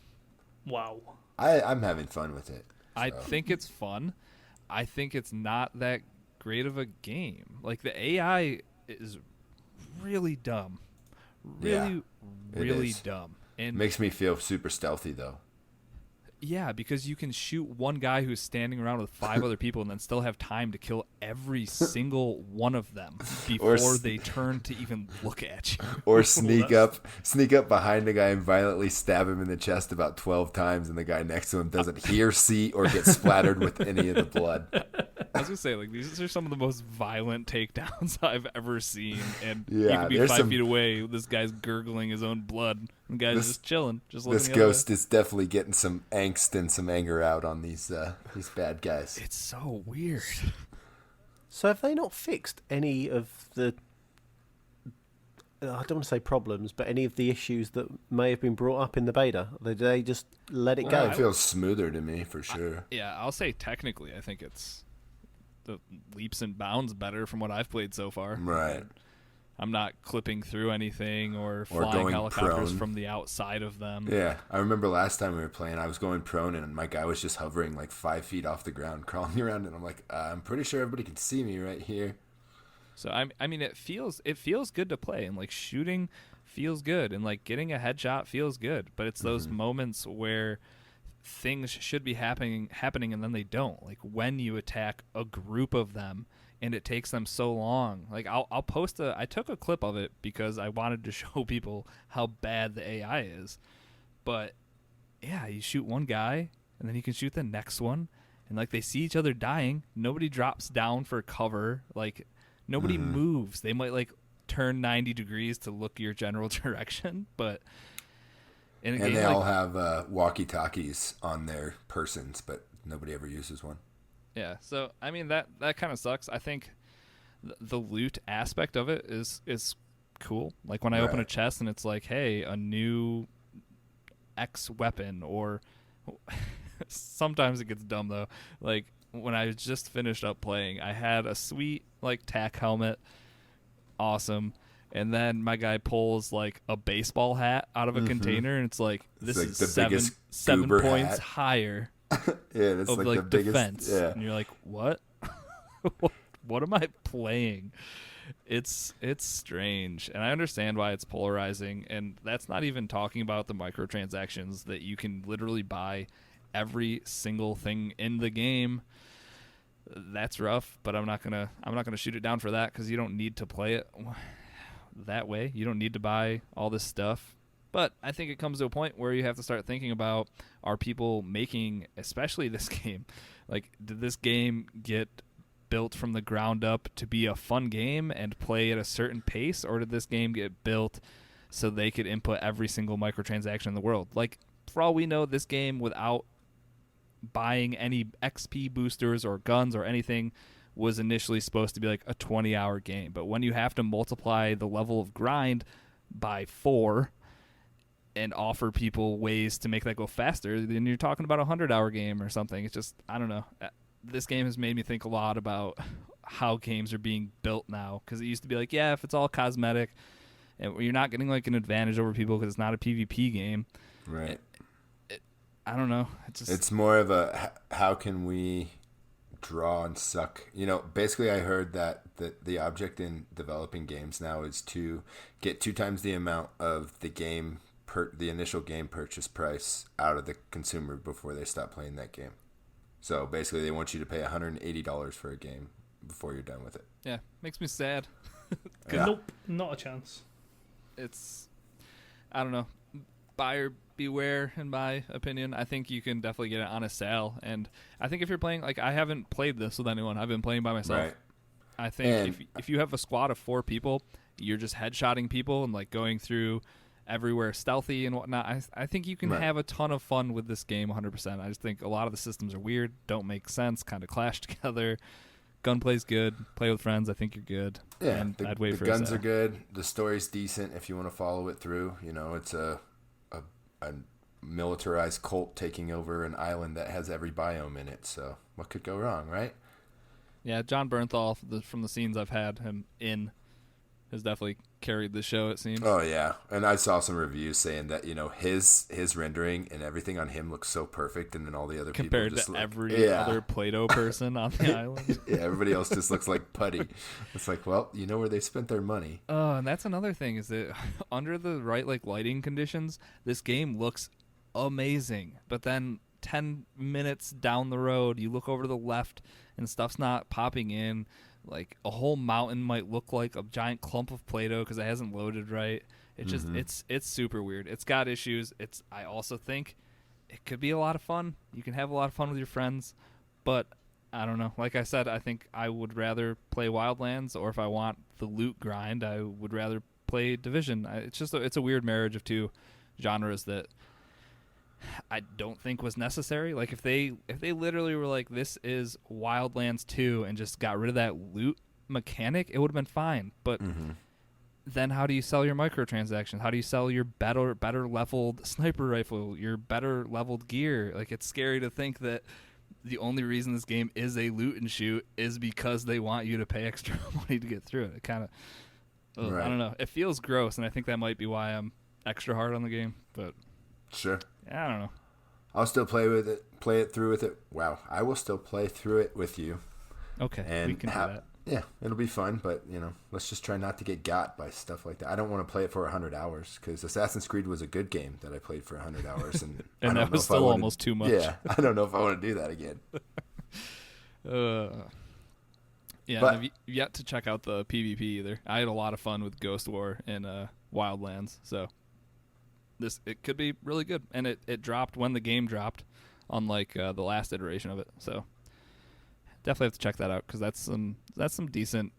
Wow. I'm having fun with it. I think it's fun. I think it's not that great of a game. Like the AI is really dumb. Really, it really is. dumb. And Makes me feel super stealthy, though. yeah, because you can shoot one guy who's standing around with 5 other people and then still have time to kill every single one of them before they turn to even look at you. Or sneak up behind a guy and violently stab him in the chest about 12 times, and the guy next to him doesn't hear, see, or get splattered with any of the blood. I was gonna say, like, these are some of the most violent takedowns I've ever seen, and Yeah, you can be there's 5 some- feet away. This guy's gurgling his own blood, and the guy's just chilling, just looking This the other way. ghost is definitely getting some angst and some anger out on these bad guys. It's so weird. So have they not fixed any of the, I don't want to say problems, but any of the issues that may have been brought up in the beta? Did they just let it go? It feels smoother to me, for sure. Yeah, I'll say technically, I think it's the leaps and bounds better from what I've played so far. Right. I'm not clipping through anything or Or flying going helicopters prone. from the outside of them. Yeah, I remember last time we were playing, I was going prone, and my guy was just hovering like 5 feet off the ground, crawling around, and I'm like, I'm pretty sure everybody can see me right here. So I mean, it feels good to play, and like shooting feels good, and like getting a headshot feels good. But it's those moments where things should be happening, and then they don't. Like when you attack a group of them, and it takes them so long. Like I'll post I took a clip of it because I wanted to show people how bad the AI is. But yeah, you shoot one guy, and then you can shoot the next one, and like they see each other dying. Nobody drops down for cover. Like nobody moves. They might like turn 90 degrees to look your general direction, but in a And game they like, all have walkie-talkies on their persons, but nobody ever uses one. yeah. So I mean that kind of sucks. I think the loot aspect of it is cool. Like when I open a Right. chest and it's like, hey, a new X weapon, or sometimes it gets dumb though. Like when I just finished up playing, I had a sweet like tack helmet, awesome, and then my guy pulls like a baseball hat out of a container, and it's like this like is the biggest seven goober points hat. higher Yeah, that's of like like the biggest. defense, Yeah. and you're like, what? What am I playing? It's strange, and I understand why it's polarizing, and that's not even talking about the microtransactions that you can literally buy every single thing in the game. That's rough, but I'm not gonna shoot it down for that, because you don't need to play it that way. You don't need to buy all this stuff. But I think it comes to a point where you have to start thinking about, are people making, especially this game, like, did this game get built from the ground up to be a fun game and play at a certain pace, or did this game get built so they could input every single microtransaction in the world? Like, for all we know, this game, without buying any XP boosters or guns or anything, was initially supposed to be like a 20-hour game. But when you have to multiply the level of grind by 4 and offer people ways to make that go faster, then you're talking about a 100-hour game or something. It's just, I don't know. This game has made me think a lot about how games are being built now, because it used to be like, yeah, if it's all cosmetic, and you're not getting like an advantage over people because it's not a PvP game. Right. I don't know. It's more of a how can we draw and suck. Basically I heard that the object in developing games now is to get 2 times the amount of the game the initial game purchase price out of the consumer before they stop playing that game. So basically they want you to pay $180 for a game before you're done with it. Yeah, makes me sad. Yeah. Nope, not a chance. It's, I don't know, buyer beware in my opinion. I think you can definitely get it on a sale, and I think if you're playing, like, I haven't played this with anyone, I've been playing by myself. Right. I think if you have a squad of 4 people, you're just headshotting people and like going through everywhere stealthy and whatnot. I think you can have a ton of fun with this game 100%. I just think a lot of the systems are weird, don't make sense, kind of clash together. Gunplay's good. Play with friends, I think you're good. Yeah, and I'd wait for the guns are good. The story's decent if you want to follow it through. It's a militarized cult taking over an island that has every biome in it. So what could go wrong, right? Yeah, John Bernthal, from the scenes I've had him in, has definitely carried the show, it seems. Oh, yeah. And I saw some reviews saying that, his rendering and everything on him looks so perfect, and then all the other compared people just to look, every other Play-Doh person on the island. Yeah, everybody else just looks like putty. It's like, well, you know where they spent their money. Oh, and that's another thing, is that under the right lighting conditions, this game looks amazing. But then 10 minutes down the road, you look over to the left and stuff's not popping in. Like, a whole mountain might look like a giant clump of Play-Doh because it hasn't loaded right. It just it's super weird. It's got issues. I also think it could be a lot of fun. You can have a lot of fun with your friends, but I don't know. Like I said, I think I would rather play Wildlands, or if I want the loot grind, I would rather play Division. It's a weird marriage of 2 genres that I don't think was necessary. Like, if they literally were like, this is Wildlands 2 and just got rid of that loot mechanic, it would have been fine. But then how do you sell your microtransactions? How do you sell your better leveled sniper rifle, your better leveled gear? Like, it's scary to think that the only reason this game is a loot and shoot is because they want you to pay extra money to get through it. It kind of, I don't know. It feels gross, and I think that might be why I'm extra hard on the game. But sure. I don't know. I'll still play it through with it. Wow. I will still play through it with you. Okay, and we can do that. Yeah, it'll be fun, but, let's just try not to get got by stuff like that. I don't want to play it for 100 hours, because Assassin's Creed was a good game that I played for 100 hours. And, and that was still almost too much. Yeah, I don't know if I want to do that again. Yeah, but I've yet to check out the PvP either. I had a lot of fun with Ghost War and Wildlands, so it could be really good. And it dropped when the game dropped, unlike the last iteration of it. So definitely have to check that out, because that's some decent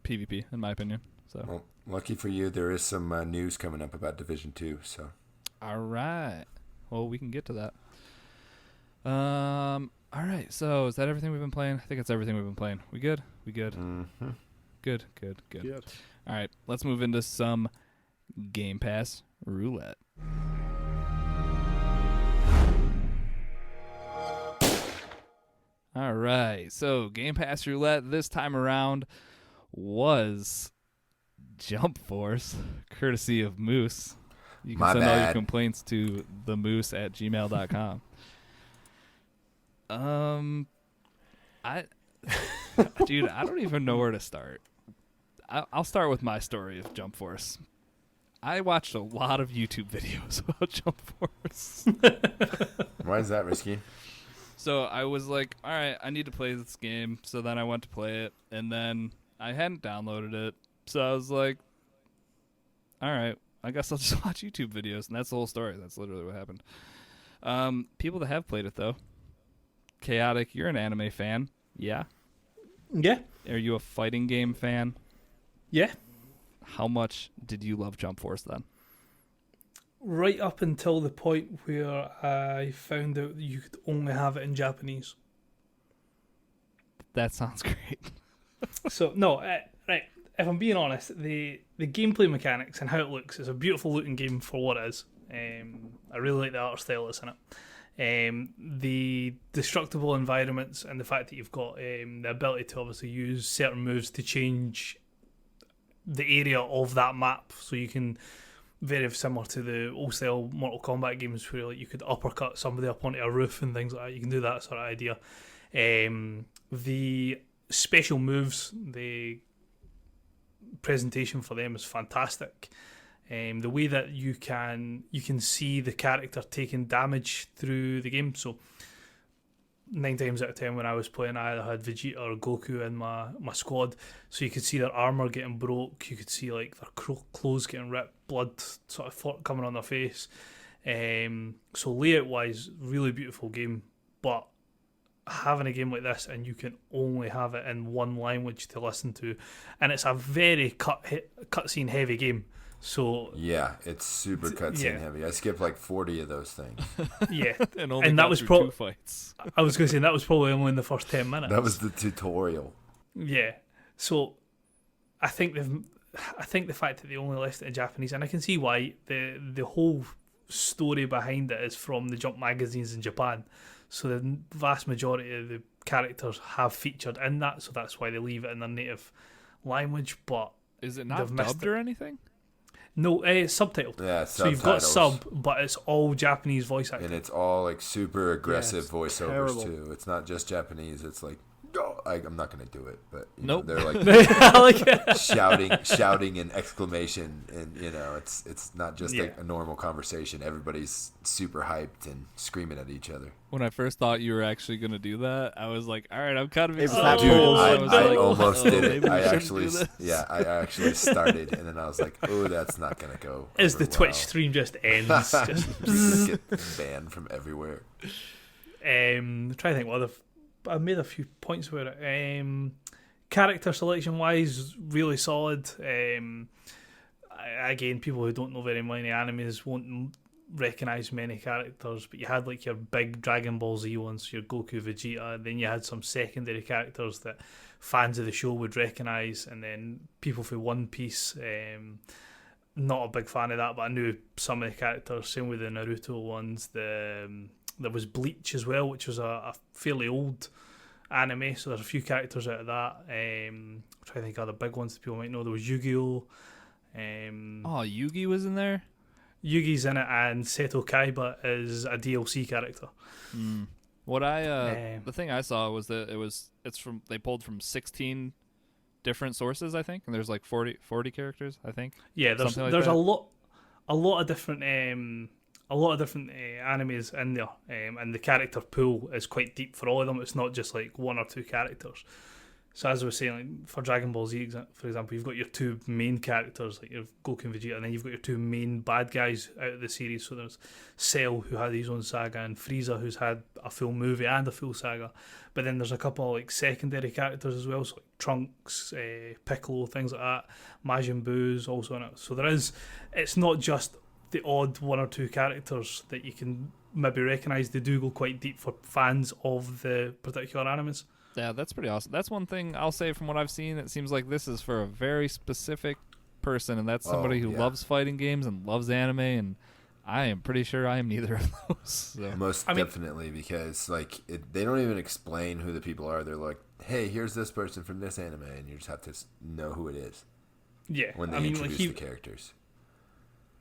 PvP in my opinion. So, well, lucky for you, there is some news coming up about Division 2. So, all right, well, we can get to that. All right, so is that everything we've been playing? I think it's everything we've been playing. We good? Mm-hmm. Good. All right, let's move into some Game Pass Roulette. All right, so Game Pass Roulette this time around was Jump Force, courtesy of Moose. You can send all your complaints to themoose@gmail.com. Dude, I don't even know where to start. I'll start with my story of Jump Force. I watched a lot of YouTube videos about Jump Force. Why is that risky? So I was like, all right, I need to play this game. So then I went to play it, and then I hadn't downloaded it. So I was like, all right, I guess I'll just watch YouTube videos, and that's the whole story. That's literally what happened. People that have played it, though. Chaotic, you're an anime fan. Yeah? Yeah. Are you a fighting game fan? Yeah. How much did you love Jump Force then? Right up until the point where I found out that you could only have it in Japanese. That sounds great. So, no, right. If I'm being honest, the gameplay mechanics and how it looks is a beautiful looking game for what it is. I really like the art style that's in it. The destructible environments and the fact that you've got the ability to obviously use certain moves to change the area of that map, so you can, very similar to the old style Mortal Kombat games where like you could uppercut somebody up onto a roof and things like that. You can do that sort of idea. The special moves, the presentation for them is fantastic. The way that you can see the character taking damage through the game. So 9 times out of 10 when I was playing, I either had Vegeta or Goku in my squad, so you could see their armor getting broke, you could see like their clothes getting ripped, blood sort of coming on their face. So layout wise, really beautiful game, but having a game like this and you can only have it in one language to listen to, and it's a very cutscene heavy game. So yeah, it's super cutscene heavy. I skipped like 40 of those things. Yeah, and that was probably 2 fights. I was going to say that was probably only in the first 10 minutes. That was the tutorial. Yeah, so I think the fact that they only left it in Japanese, and I can see why. The whole story behind it is from the Jump magazines in Japan, so the vast majority of the characters have featured in that, so that's why they leave it in their native language. But is it not dubbed or anything? No, it's subtitled. Yeah, so you've got sub, but it's all Japanese voice acting. And it's all like super aggressive voiceovers terrible. too. It's not just Japanese. It's like, oh, I'm not going to do it, but nope. They're like like shouting and exclamation, and it's not just like a normal conversation. Everybody's super hyped and screaming at each other. When I first thought you were actually going to do that, I was like, all right, I'm kind of It was excited. that Dude, I like, almost did it. maybe we I shouldn't actually, do this. I actually started, and then I was like, oh, that's not going to go as over the Twitch well. stream just ends. Just get banned from everywhere. Trying to think what I've made a few points about it. Character selection wise, really solid. Again, people who don't know very many animes won't recognise many characters, but you had like your big Dragon Ball Z ones, your Goku, Vegeta, and then you had some secondary characters that fans of the show would recognise, and then people for One Piece. Not a big fan of that, but I knew some of the characters. Same with the Naruto ones. There was Bleach as well, which was a fairly old anime, so there's a few characters out of that. I'm trying to think of other big ones that people might know. There was Yu-Gi-Oh! Yugi was in there? Yugi's in it, and Seto Kaiba is a DLC character. What the thing I saw was that they pulled from 16 different sources, I think, and there's like 40 characters, I think. Yeah, there's like a that. lot of different animes in there, and the character pool is quite deep for all of them. It's not just like 1 or 2 characters. So as I was saying, like, for Dragon Ball Z, for example, you've got your 2 main characters, like your Goku and Vegeta, and then you've got your 2 main bad guys out of the series. So there's Cell, who had his own saga, and Frieza, who's had a full movie and a full saga. But then there's a couple of like secondary characters as well, so like Trunks, Piccolo, things like that. Majin Buu's also in it. So it's not just the odd 1 or 2 characters that you can maybe recognise. They do go quite deep for fans of the particular animes. Yeah, that's pretty awesome. That's one thing I'll say from what I've seen. It seems like this is for a very specific person, and that's somebody who loves fighting games and loves anime, and I am pretty sure I am neither of those. So. Most definitely, because like they don't even explain who the people are. They're like, hey, here's this person from this anime, and you just have to know who it is. Yeah. When they introduce the characters.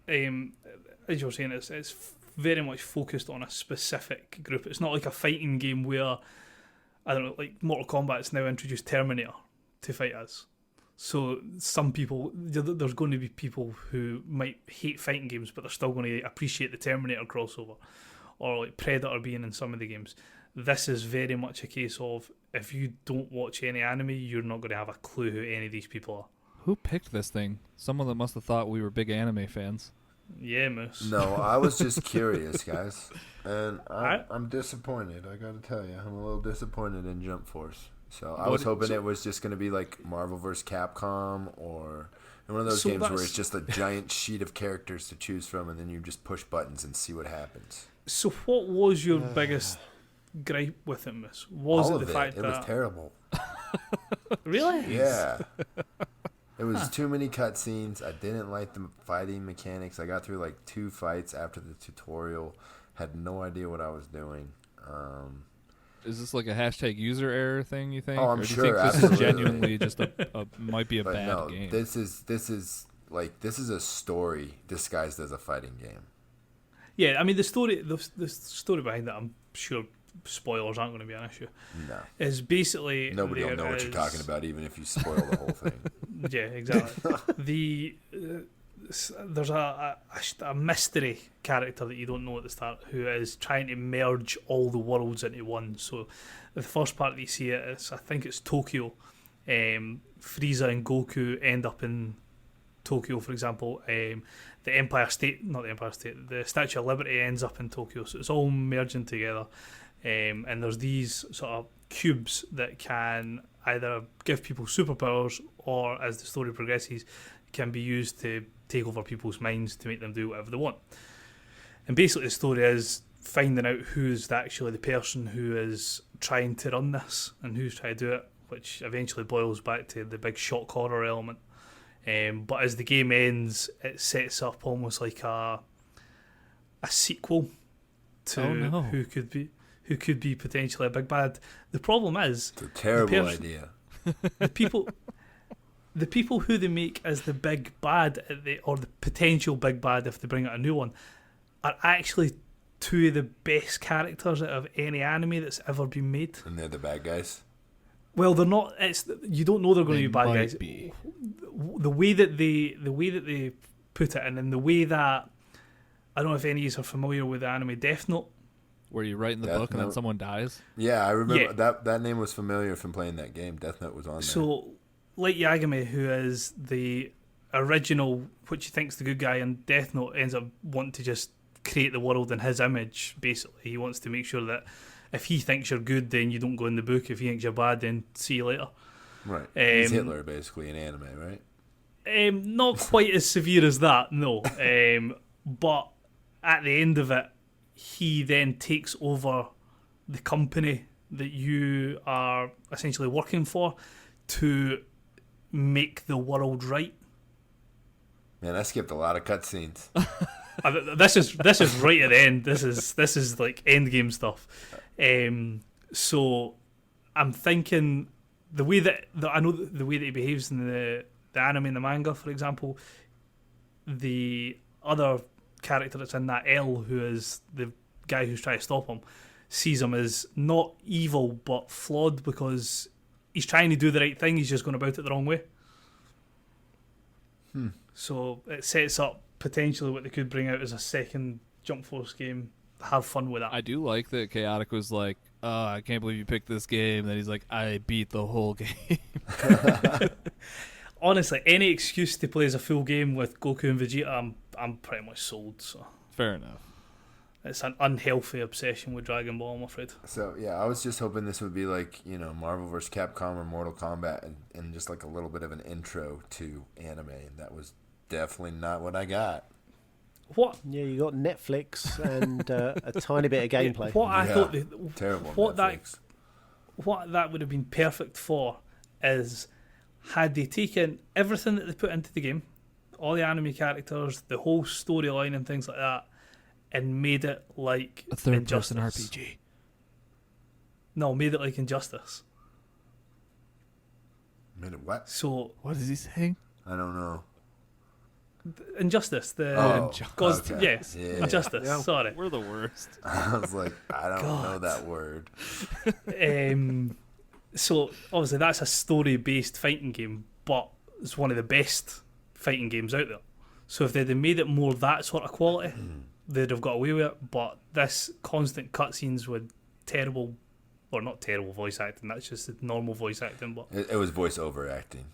As you were saying, it's very much focused on a specific group. It's not like a fighting game where, I don't know, like Mortal Kombat's now introduced Terminator to fight us. So some people, there's going to be people who might hate fighting games, but they're still going to appreciate the Terminator crossover, or like Predator being in some of the games. This is very much a case of, if you don't watch any anime, you're not going to have a clue who any of these people are. Who picked this thing? Someone that must have thought we were big anime fans. Yeah, Moose. No, I was just curious, guys. And I'm disappointed. I got to tell you, I'm a little disappointed in Jump Force. So I was hoping it was just going to be like Marvel vs. Capcom or one of those games where it's just a giant sheet of characters to choose from, and then you just push buttons and see what happens. So what was your biggest gripe with it, Miss? Was All it of the fact it that... was terrible. Really? Yeah. It was too many cutscenes. I didn't like the fighting mechanics. I got through like 2 fights after the tutorial. Had no idea what I was doing. Is this like a hashtag user error thing, you think? Oh, I'm or do sure, you think this absolutely. is genuinely just might be a But bad no, game? this is a story disguised as a fighting game. Yeah, I mean the story behind that, I'm sure spoilers aren't going to be an issue. No. Is basically Nobody will know what you're talking about, even if you spoil the whole thing. Yeah, exactly. There's a mystery character that you don't know at the start who is trying to merge all the worlds into one. So the first part that you see it is, I think it's Tokyo. Frieza and Goku end up in Tokyo, for example. The Statue of Liberty ends up in Tokyo. So it's all merging together. And there's these sort of cubes that can either give people superpowers or, as the story progresses, can be used to take over people's minds to make them do whatever they want. And basically the story is finding out who's actually the person who is trying to run this and who's trying to do it, which eventually boils back to the big shock horror element. But as the game ends, it sets up almost like a sequel to who could be potentially a big bad. The problem is it's a terrible idea. The people who they make as the big bad or the potential big bad if they bring out a new one are actually 2 of the best characters out of any anime that's ever been made. And they're the bad guys? Well, they're not. You don't know they're going to be bad guys. Be. The way that they put it, and in the way that, I don't know if any of you are familiar with the anime Death Note. Where you write in the book and then someone dies? Yeah, I remember that name was familiar from playing that game. Death Note was on there. So, Light Yagami, who is the original, which he thinks the good guy in Death Note, ends up wanting to just create the world in his image, basically. He wants to make sure that if he thinks you're good, then you don't go in the book. If he thinks you're bad, then see you later. Right. He's Hitler, basically, in anime, right? Not quite as severe as that, no. But at the end of it, he then takes over the company that you are essentially working for to make the world right. Man, I skipped a lot of cutscenes. This is right at the end. This is like end game stuff. So I'm thinking the way that I know the way that he behaves in the anime and the manga, for example, the other character that's in that L, who is the guy who's trying to stop him, sees him as not evil but flawed because he's trying to do the right thing. He's just going about it the wrong way. So it sets up potentially what they could bring out as a second Jump Force game. Have fun with that. I do like that Chaotic was like, I can't believe you picked this game. Then he's like, I beat the whole game. Honestly, any excuse to play as a full game with Goku and Vegeta, I'm pretty much sold. So Fair enough. it's an unhealthy obsession with Dragon Ball, I'm afraid. So, yeah, I was just hoping this would be like, Marvel vs. Capcom or Mortal Kombat and just like a little bit of an intro to anime. And that was definitely not what I got. What? Yeah, you got Netflix and a tiny bit of gameplay. What I thought terrible. Netflix. What that would have been perfect for is had they taken everything that they put into the game, all the anime characters, the whole storyline and things like that, and made it like a third-person Injustice. RPG. No, made it like Injustice. Made it what? So What is he saying? I don't know. Injustice, the God's, okay. yes, Yeah. Injustice. Yeah. Sorry. We're the worst. I was like, I don't know that word. So obviously that's a story-based fighting game, but it's one of the best fighting games out there. So if they'd have made it more that sort of quality, they'd have got away with it. But this constant cutscenes with terrible or not terrible voice acting. That's just the normal voice acting, but It was voiceover acting,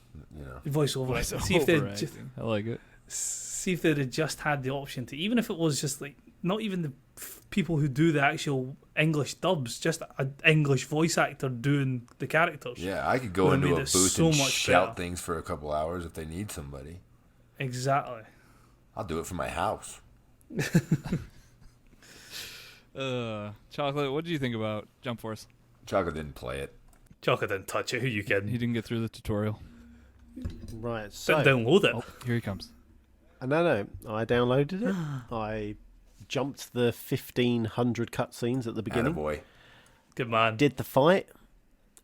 voiceover acting. See if I like it. see if they'd have just had the option to, even if it was just like not even the people who do the actual English dubs, just an English voice actor doing the characters. Yeah, I could go Would've into a made it booth so and much shout better. things for a couple hours if they need somebody. Exactly. I'll do it from my house. Chocolate, what did you think about Jump Force? Chocolate didn't play it. Chocolate didn't touch it. Who you He kidding? didn't get through the tutorial. Right, Didn't so download it. Oh, here he comes. no, I downloaded it. I jumped the 1,500 cutscenes at the beginning. Attaboy. Good man. Did the fight,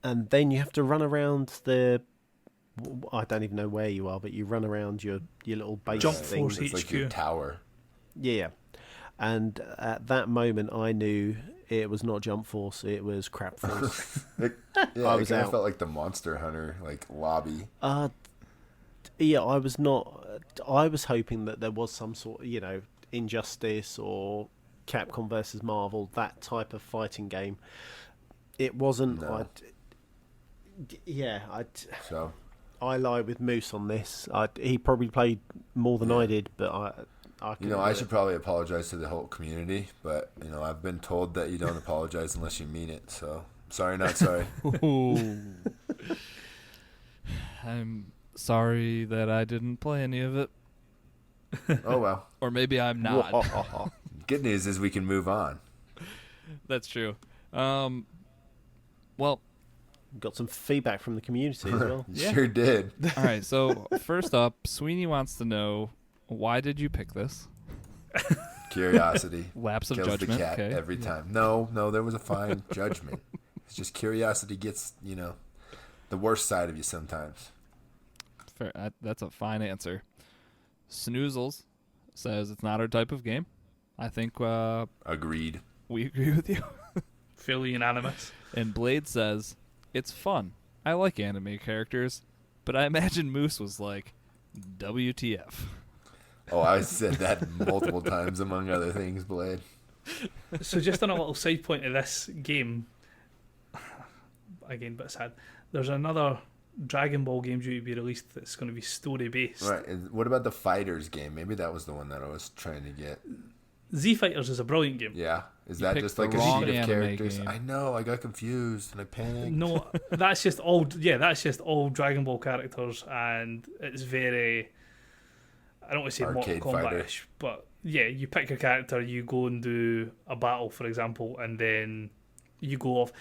and then you have to run around the. I don't even know where you are, but you run around your little base Jump thing. Force It's like your HQ. tower. Yeah, and at that moment, I knew it was not Jump Force; it was Crap Force. Yeah, I I was kind of out. felt like the Monster Hunter lobby. Yeah, I was not. I was hoping that there was some sort, Injustice or Capcom versus Marvel, that type of fighting game. It wasn't. No. So I lie with Moose on this. He probably played more than I did, but I couldn't I do should it. probably apologize to the whole community, but I've been told that you don't apologize unless you mean it. So sorry, not sorry. I'm sorry that I didn't play any of it. Oh well. Or maybe I'm not. Good news is we can move on. That's true. Well, Got some feedback from the community as well. Yeah. Sure did. all right. So first up, Sweeney wants to know, why did you pick this? Curiosity Lapse of kills judgment. the cat Okay. every time. No, there was a fine judgment. It's just curiosity gets the worst side of you sometimes. Fair. That's a fine answer. Snoozles says it's not our type of game. I think Agreed. we agree with you. Fairly unanimous. And Blade says it's fun. I like anime characters, but I imagine Moose was like, WTF. Oh, I said that multiple times, among other things, Blade. So just on a little side point of this game, again, but sad. There's another Dragon Ball game due to be released that's going to be story based. Right. And what about the Fighters game? Maybe that was the one that I was trying to get. Z Fighters is a brilliant game. Yeah. Is You that picked just the like a wrong sheet of anime characters? game. I know. I got confused and I panicked. No, that's just all. Yeah, that's just all Dragon Ball characters, and it's very. I don't want to say Arcade Mortal fighter. Kombat-ish, but yeah, you pick your character, you go and do a battle, for example, and then you go off.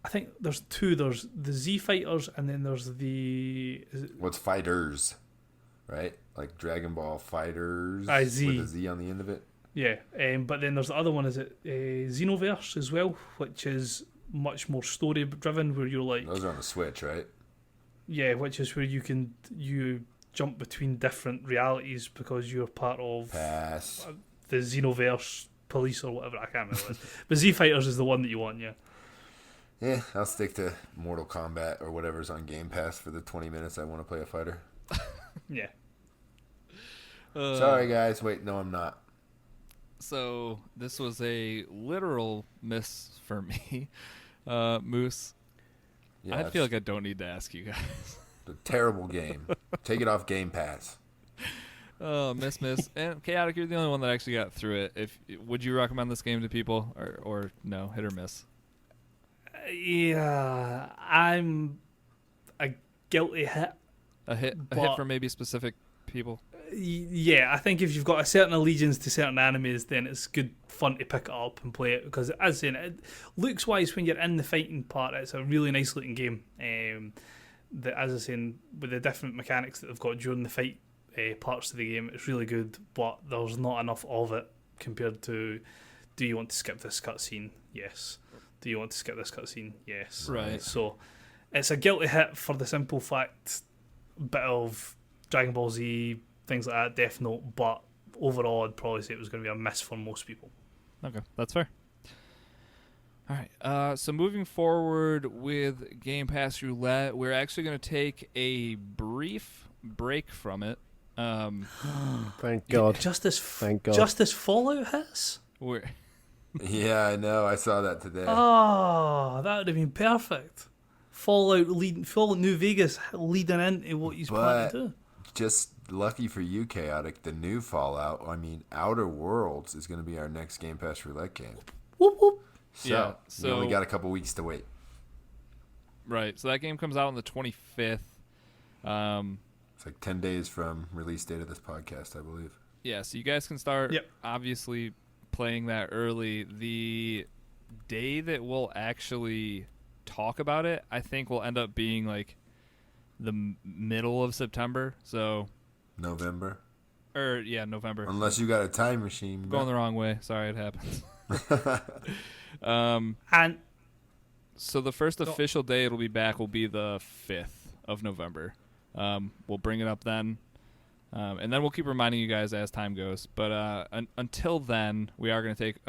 I think there's two. There's the Z Fighters, and then there's the. What's Fighters? Right? Like Dragon Ball Fighters Z. with a Z on the end of it? Yeah, but then there's the other one. Is it Xenoverse as well, which is much more story driven, where you're like, Those are on the Switch, right? yeah, which is where you jump between different realities because you're part of Pass. the Xenoverse police or whatever. I can't remember. What it is. But Z Fighters is the one that you want, yeah. Yeah, I'll stick to Mortal Kombat or whatever's on Game Pass for the 20 minutes I want to play a fighter. Yeah. Sorry, guys. Wait, no, I'm not. So this was a literal miss for me, Moose. Yeah, I feel it's like I don't need to ask you guys. a terrible game. Take it off Game Pass. Oh, miss. And Chaotic, you're the only one that actually got through it. Would you recommend this game to people, or no, hit or miss? Yeah, I'm a guilty hit. A hit But- for maybe specific people. Yeah, I think if you've got a certain allegiance to certain animes, then it's good fun to pick it up and play it, because as I was saying, looks wise, when you're in the fighting part, it's a really nice looking game. That, as I was saying, with the different mechanics that they've got during the fight parts of the game, it's really good, but there's not enough of it compared to, do you want to skip this cutscene? Yes. Do you want to skip this cutscene? Yes. Right. So it's a guilty hit for the simple fact, bit of Dragon Ball Z, things like that, Death Note, but overall I'd probably say it was going to be a miss for most people. Okay, that's fair. All right. So moving forward with Game Pass Roulette, we're actually going to take a brief break from it. Thank God. Just as Thank God. just as Fallout hits? We're Yeah, I know. I saw that today. Oh, that would have been perfect. Fallout New Vegas leading into what he's planning to do. Just lucky for you, Chaotic, the new Fallout, I mean, Outer Worlds is going to be our next Game Pass Roulette game. Whoop whoop. So we only got a couple weeks to wait. Right. So that game comes out on the 25th. It's like 10 days from release date of this podcast, I believe. Yeah, so you guys can start, obviously, playing that early. The day that we'll actually talk about it, I think, will end up being like the middle of September. So November. November. Unless you got a time machine. Going the wrong way. Sorry, it happens. And so the first official day it'll be back will be the 5th of November. We'll bring it up then. And then we'll keep reminding you guys as time goes. But until then, we are going to take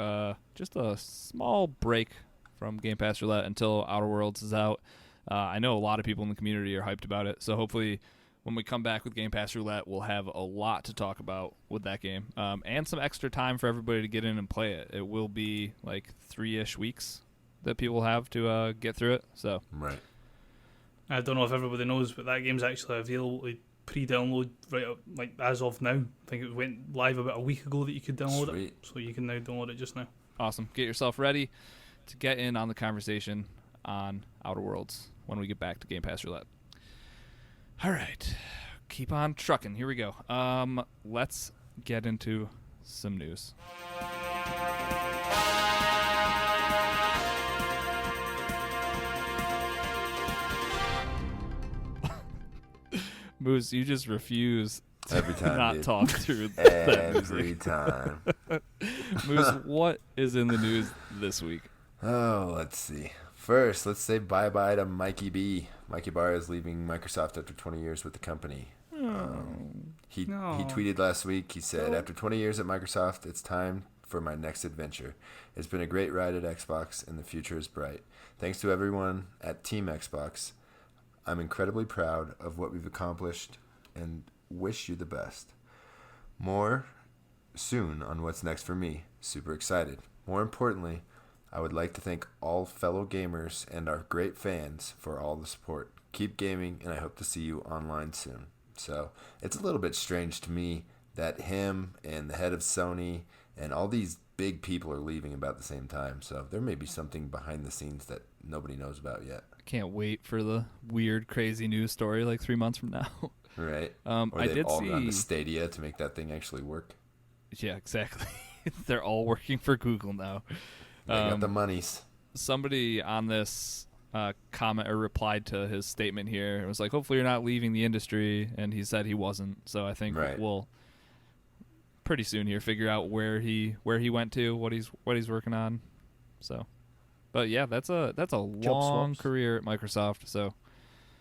just a small break from Game Pass Roulette until Outer Worlds is out. I know a lot of people in the community are hyped about it. So hopefully when we come back with Game Pass Roulette, we'll have a lot to talk about with that game. And some extra time for everybody to get in and play it. It will be like 3-ish weeks that people have to get through it. So right. I don't know if everybody knows, but that game's actually available to pre-download right up, like as of now. I think it went live about a week ago that you could download it, so you can now download it just now. Awesome. Get yourself ready to get in on the conversation on Outer Worlds when we get back to Game Pass Roulette. All right, keep on trucking. Here we go. Let's get into some news. Moose, you just refuse to every time, not dude. talk through every time. Moose, what is in the news this week? Oh, let's see. First, let's say bye-bye to Mikey B. Mikey Barr is leaving Microsoft after 20 years with the company. He tweeted last week, he said, after 20 years at Microsoft, it's time for my next adventure. It's been a great ride at Xbox, and the future is bright. Thanks to everyone at Team Xbox. I'm incredibly proud of what we've accomplished and wish you the best. More soon on what's next for me. Super excited. More importantly, I would like to thank all fellow gamers and our great fans for all the support. Keep gaming, and I hope to see you online soon. So it's a little bit strange to me that him and the head of Sony and all these big people are leaving about the same time. So there may be something behind the scenes that nobody knows about yet. I can't wait for the weird, crazy news story like 3 months from now. Right. Or they've all gone to Stadia to make that thing actually work. Yeah, exactly. They're all working for Google now. They got the monies. Somebody on this comment or replied to his statement here. It was like, hopefully you're not leaving the industry, and he said he wasn't. So I think we'll pretty soon here figure out where he went to, what he's working on. So, but yeah, that's a long career at Microsoft. So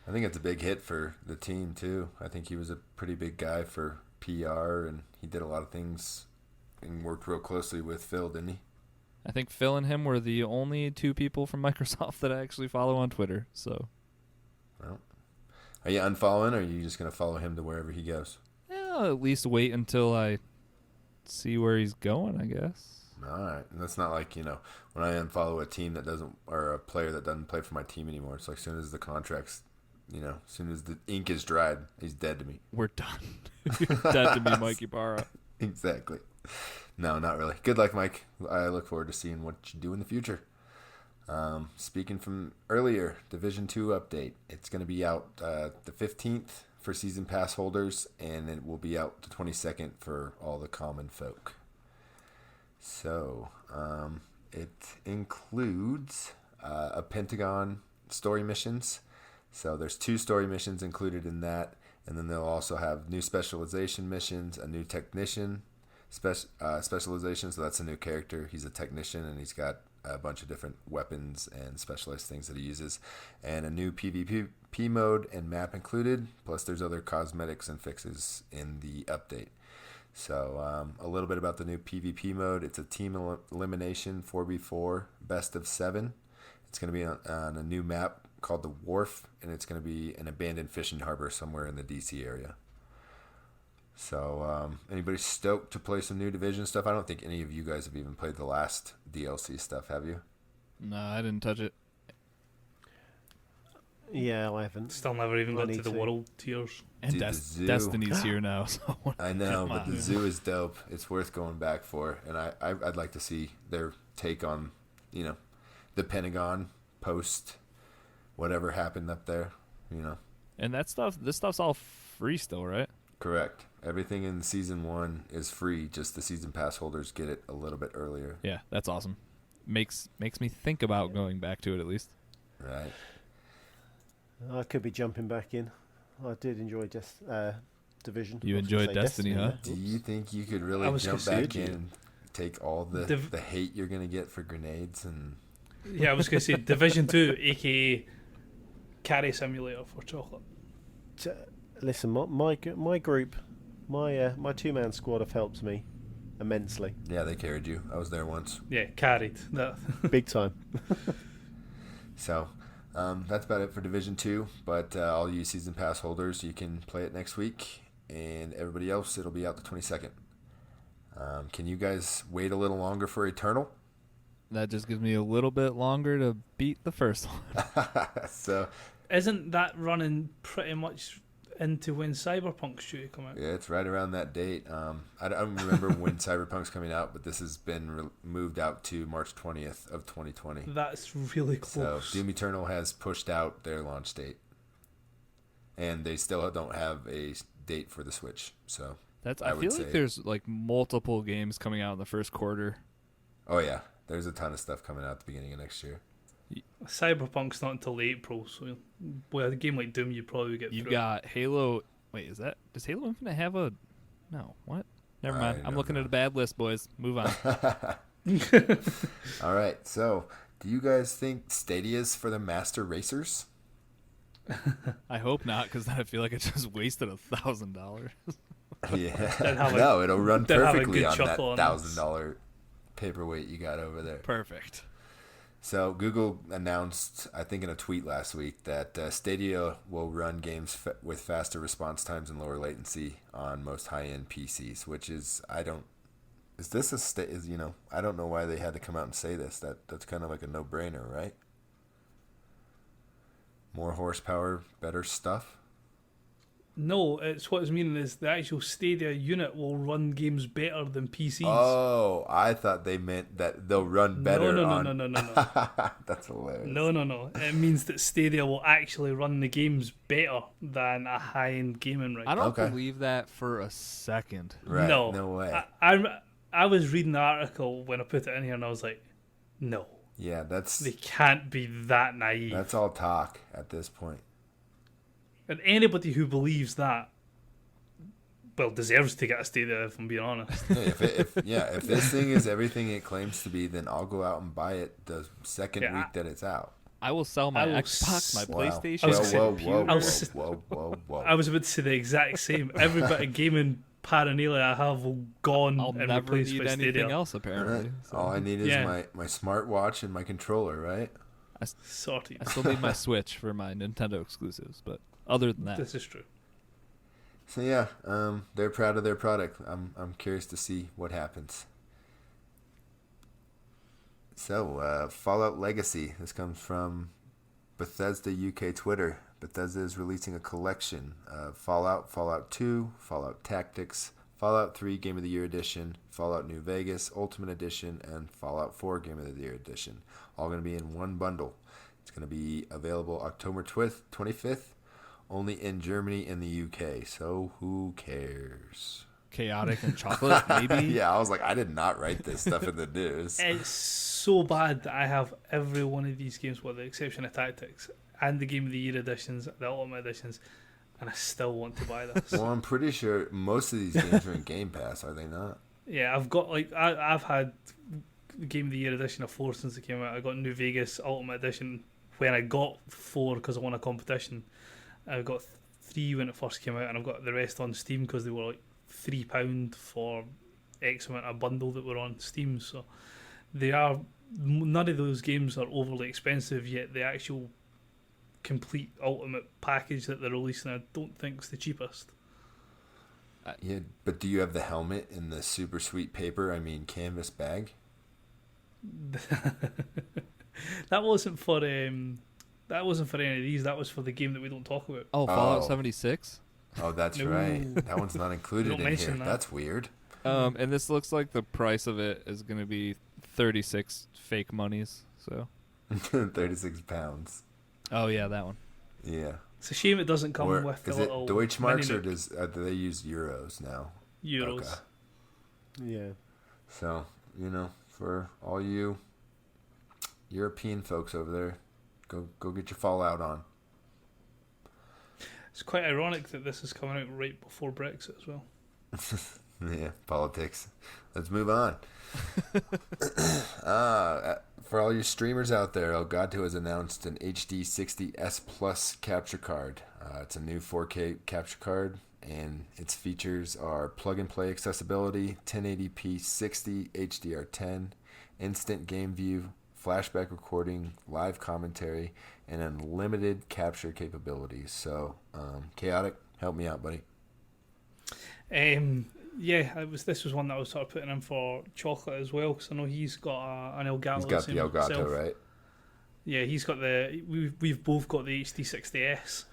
I think it's a big hit for the team too. I think he was a pretty big guy for PR, and he did a lot of things and worked real closely with Phil, didn't he? I think Phil and him were the only two people from Microsoft that I actually follow on Twitter. So, well, are you unfollowing, or are you just going to follow him to wherever he goes? Yeah, I'll at least wait until I see where he's going, I guess. All right. And that's not like, when I unfollow a team that doesn't, or a player that doesn't play for my team anymore. It's like as soon as the contract's, as soon as the ink is dried, he's dead to me. We're done. You're dead to me, Mikey Barra. Exactly. No, not really. Good luck, Mike. I look forward to seeing what you do in the future. Speaking from earlier, Division 2 update. It's going to be out the 15th for Season Pass holders, and it will be out the 22nd for all the common folk. So, it includes a Pentagon story missions. So there's 2 story missions included in that, and then they'll also have new specialization missions, a new technician specialization, so that's a new character. He's a technician, and he's got a bunch of different weapons and specialized things that he uses, and a new PvP mode and map included, plus there's other cosmetics and fixes in the update. So a little bit about the new PvP mode. It's a team elimination 4v4 best of 7. It's going to be on a new map called the Wharf, and it's going to be an abandoned fishing harbor somewhere in the DC area. So, anybody stoked to play some new Division stuff? I don't think any of you guys have even played the last DLC stuff, have you? No, I didn't touch it. Yeah, I haven't. Still never even got to the world tiers. And Dude, the zoo. Destiny's here now. So I know, come but on. the zoo is dope. It's worth going back for, and I'd like to see their take on, the Pentagon post whatever happened up there. And this stuff's all free still, right? Correct. Everything in season 1 is free. Just the season pass holders get it a little bit earlier. Yeah, that's awesome. Makes me think about going back to it at least. Right. I could be jumping back in. I did enjoy Division. You I was gonna enjoyed say Destiny, huh? Do you think you could really I was jump gonna back say, in and take all the hate you're going to get for grenades? And Yeah, I was going to say Division 2, aka Carry Simulator for chocolate. Listen, my group, my 2-man squad have helped me immensely, yeah, they carried you. I was there once. Yeah, carried. That. big time. So that's about it for Division 2. But all you season pass holders, you can play it next week. And everybody else, it'll be out the 22nd. Can you guys wait a little longer for Eternal? That just gives me a little bit longer to beat the first one. So Isn't that running pretty much into when Cyberpunk's due to come out? yeah, it's right around that date. I don't remember when Cyberpunk's coming out, but this has been moved out to March 20th of 2020. That's really So close. Doom Eternal has pushed out their launch date, and they still don't have a date for the Switch. So I would feel say- like there's like multiple games coming out in the first quarter. oh yeah, there's a ton of stuff coming out at the beginning of next year. Cyberpunk's not until April, so a game like Doom you probably get You've through. got Halo. Wait, does Halo Infinite have a? No, what? Never mind. I I'm don't looking know. at a bad list, boys. Move on. All right, so do you guys think Stadia's for the master racers? I hope not, because then I feel like I just wasted $1,000. Yeah, no, it'll run they'll have a perfectly good on that chuckle on $1,000 paperweight you got over there. Perfect. So Google announced, I think in a tweet last week, that Stadia will run games with faster response times and lower latency on most high-end PCs, which is, I don't know why they had to come out and say this. That's kind of like a no-brainer, right? More horsepower, better stuff. No, it's what it's meaning is the actual Stadia unit will run games better than PCs. Oh, I thought they meant that they'll run better No. That's hilarious. No. It means that Stadia will actually run the games better than a high-end gaming rig. I don't Okay. believe that for a second. Right, No. no way. I was reading the article when I put it in here and I was like, no, Yeah, they can't be that naive. that's all talk at this point. And anybody who believes that, well, deserves to get a Stadia, if I'm being honest. Hey, if this thing is everything it claims to be, then I'll go out and buy it the second Yeah, week that it's out. I will sell my I will Xbox, my Wow. PlayStation, I was my gonna computer. say- Whoa. I was about to say the exact same. Every bit of gaming paranoia I have will gone I'll and never replaced need by anything Stadia. else, apparently. So All I need is Yeah. my smartwatch and my controller, right? Sorted. I still need my Switch for my Nintendo exclusives, but other than that, This is true. So yeah, they're proud of their product. I'm curious to see what happens. So Fallout Legacy. This comes from Bethesda UK Twitter. Bethesda is releasing a collection of Fallout, Fallout 2, Fallout Tactics, Fallout 3 Game of the Year Edition, Fallout New Vegas Ultimate Edition, and Fallout 4 Game of the Year Edition. All going to be in one bundle. It's going to be available October 25th, only in Germany and the UK. So who cares? chaotic and chocolate, maybe. Yeah, I was like, I did not write this stuff in the news. It's so bad that I have every one of these games, with the exception of Tactics, and the Game of the Year editions, the Ultimate editions, and I still want to buy this. Well, I'm pretty sure most of these games are in Game Pass, are they not? Yeah, I've got I've had Game of the Year edition of 4 since it came out. I got New Vegas Ultimate edition when I got 4 because I won a competition. I got 3 when it first came out, and I've got the rest on Steam because they were like £3 for X amount of bundle that were on Steam. So they are, none of those games are overly expensive, yet the actual complete Ultimate package that they're releasing I don't think is the cheapest. Yeah, but do you have the helmet in the super sweet paper? I mean, canvas bag. That wasn't for that wasn't for any of these. That was for the game that we don't talk about. Oh, Fallout Oh. 76. Oh, that's No. right. That one's not included Don't in here. mention that. That's weird. And this looks like the price of it is going to be 36 fake monies. So. 36 pounds. Oh yeah, that one. Yeah. It's a shame it doesn't come Or with the is it little Deutschmarks or mini do they use euros now? euros. Okay. Yeah. So, for all you European folks over there, go get your Fallout on. It's quite ironic that this is coming out right before Brexit as well. Yeah, politics. Let's move on. For all you streamers out there, Elgato has announced an HD 60S Plus capture card. It's a new 4K capture card, and its features are plug-and-play accessibility, 1080p 60, HDR10, instant game view, flashback recording, live commentary, and unlimited capture capabilities. So, Chaotic, help me out, buddy. Yeah, this was one that I was sort of putting in for Chocolate as well, because I know he's got an Elgato. He's got the Elgato, himself. right? Yeah, he's got we've both got the HD60S.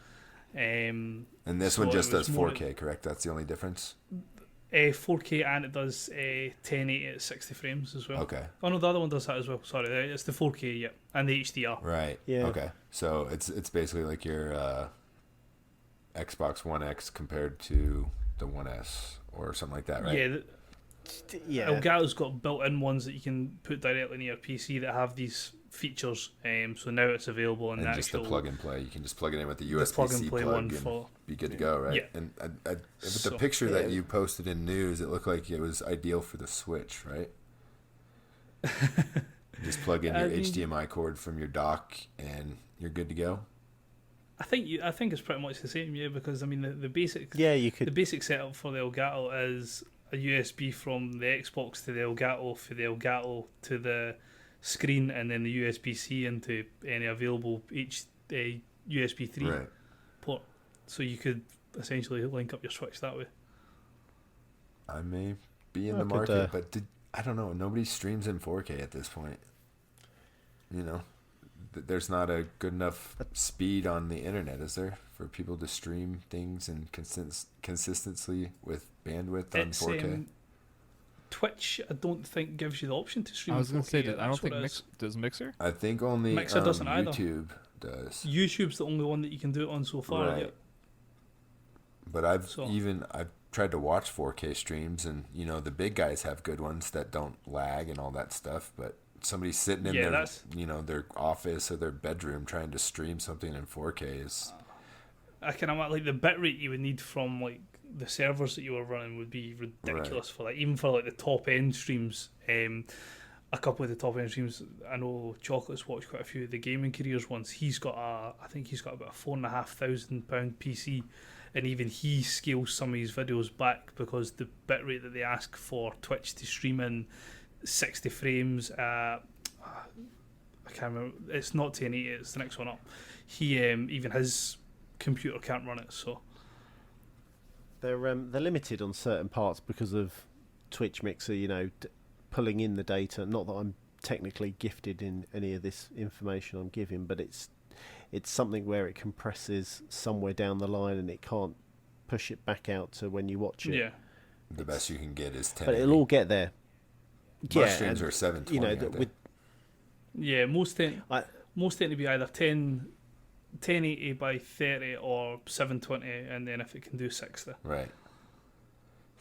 And this so one just it was does more 4K, correct? That's the only difference? 4K, and it does 1080 at 60 frames as well. Okay. Oh no, the other one does that as well. Sorry, it's the 4K, yeah, and the HDR. Right. Yeah. Okay. So it's basically like your Xbox One X compared to the One S or something like that, right? Yeah, Yeah. Elgato's got built-in ones that you can put directly in your PC that have these features. So now it's available in And the just actual the plug and play. You can just plug it in with the the USB-C plug-and-play plug one and for. be good to go, right? Yeah. And with So, the picture that yeah. you posted in news, it looked like it was ideal for the Switch, right? Just plug in your HDMI cord from your dock, and you're good to go. I think it's pretty much the same, yeah. Because I mean the basic Yeah, you the could. basic setup for the Elgato is a USB from the Xbox to the Elgato, for the Elgato to the screen, and then the USB-C into any available USB 3 Right. port. So you could essentially link up your Switch that way. I may be in I the could, market, but I don't know. Nobody streams in 4K at this point. There's not a good enough speed on the internet, is there, for people to stream things and consistency with bandwidth on 4K? Twitch, I don't think gives you the option to stream. I was going to say, I don't think does Mixer. I think only Mixer doesn't either. YouTube does. YouTube's the only one that you can do it on so far. Right. Yeah. But I've So- tried to watch 4K streams, and the big guys have good ones that don't lag and all that stuff. But somebody sitting in Yeah, their that's- their office or their bedroom trying to stream something in 4K is I can imagine, like, the bitrate you would need from like the servers that you were running would be ridiculous for that. Even for like the top end streams. A couple of the top end streams, I know Chocolate's watched quite a few of the gaming careers ones. I think he's got about a £4,500 PC, and even he scales some of his videos back because the bitrate that they ask for Twitch to stream in 60 frames. I can't remember. It's not 1080. It's the next one up. He even his computer can't run it. So They're limited on certain parts because of Twitch Mixer. Pulling in the data. Not that I'm technically gifted in any of this information I'm giving, but it's something where it compresses somewhere down the line and it can't push it back out to when you watch it. yeah, the best you can get is 10. But it'll all get there. My streams are 720. that with most tend to be either 1080 by 30 or 720, and then if it can do 60. Right.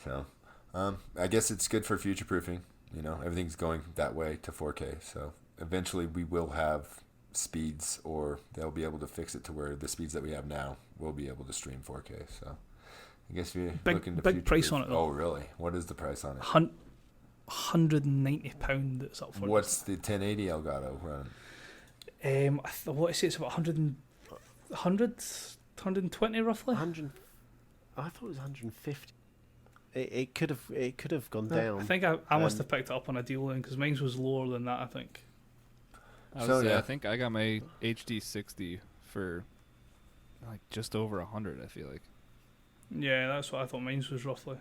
So, I guess it's good for future proofing. Everything's going that way to 4K. So eventually we will have speeds, or they'll be able to fix it to where the speeds that we have now will be able to stream 4K. So I guess we're looking to big price on it, though. Oh, really? What is the price on it? £190 that's up for. What's the 1080 Elgato running? What I say, it's about 120 roughly. 100. I thought it was 150. It could have gone down. I think I must have picked it up on a deal then, because mine was lower than that, I think. I think I got my HD 60 for like just over 100. I feel like. Yeah, that's what I thought mine was roughly.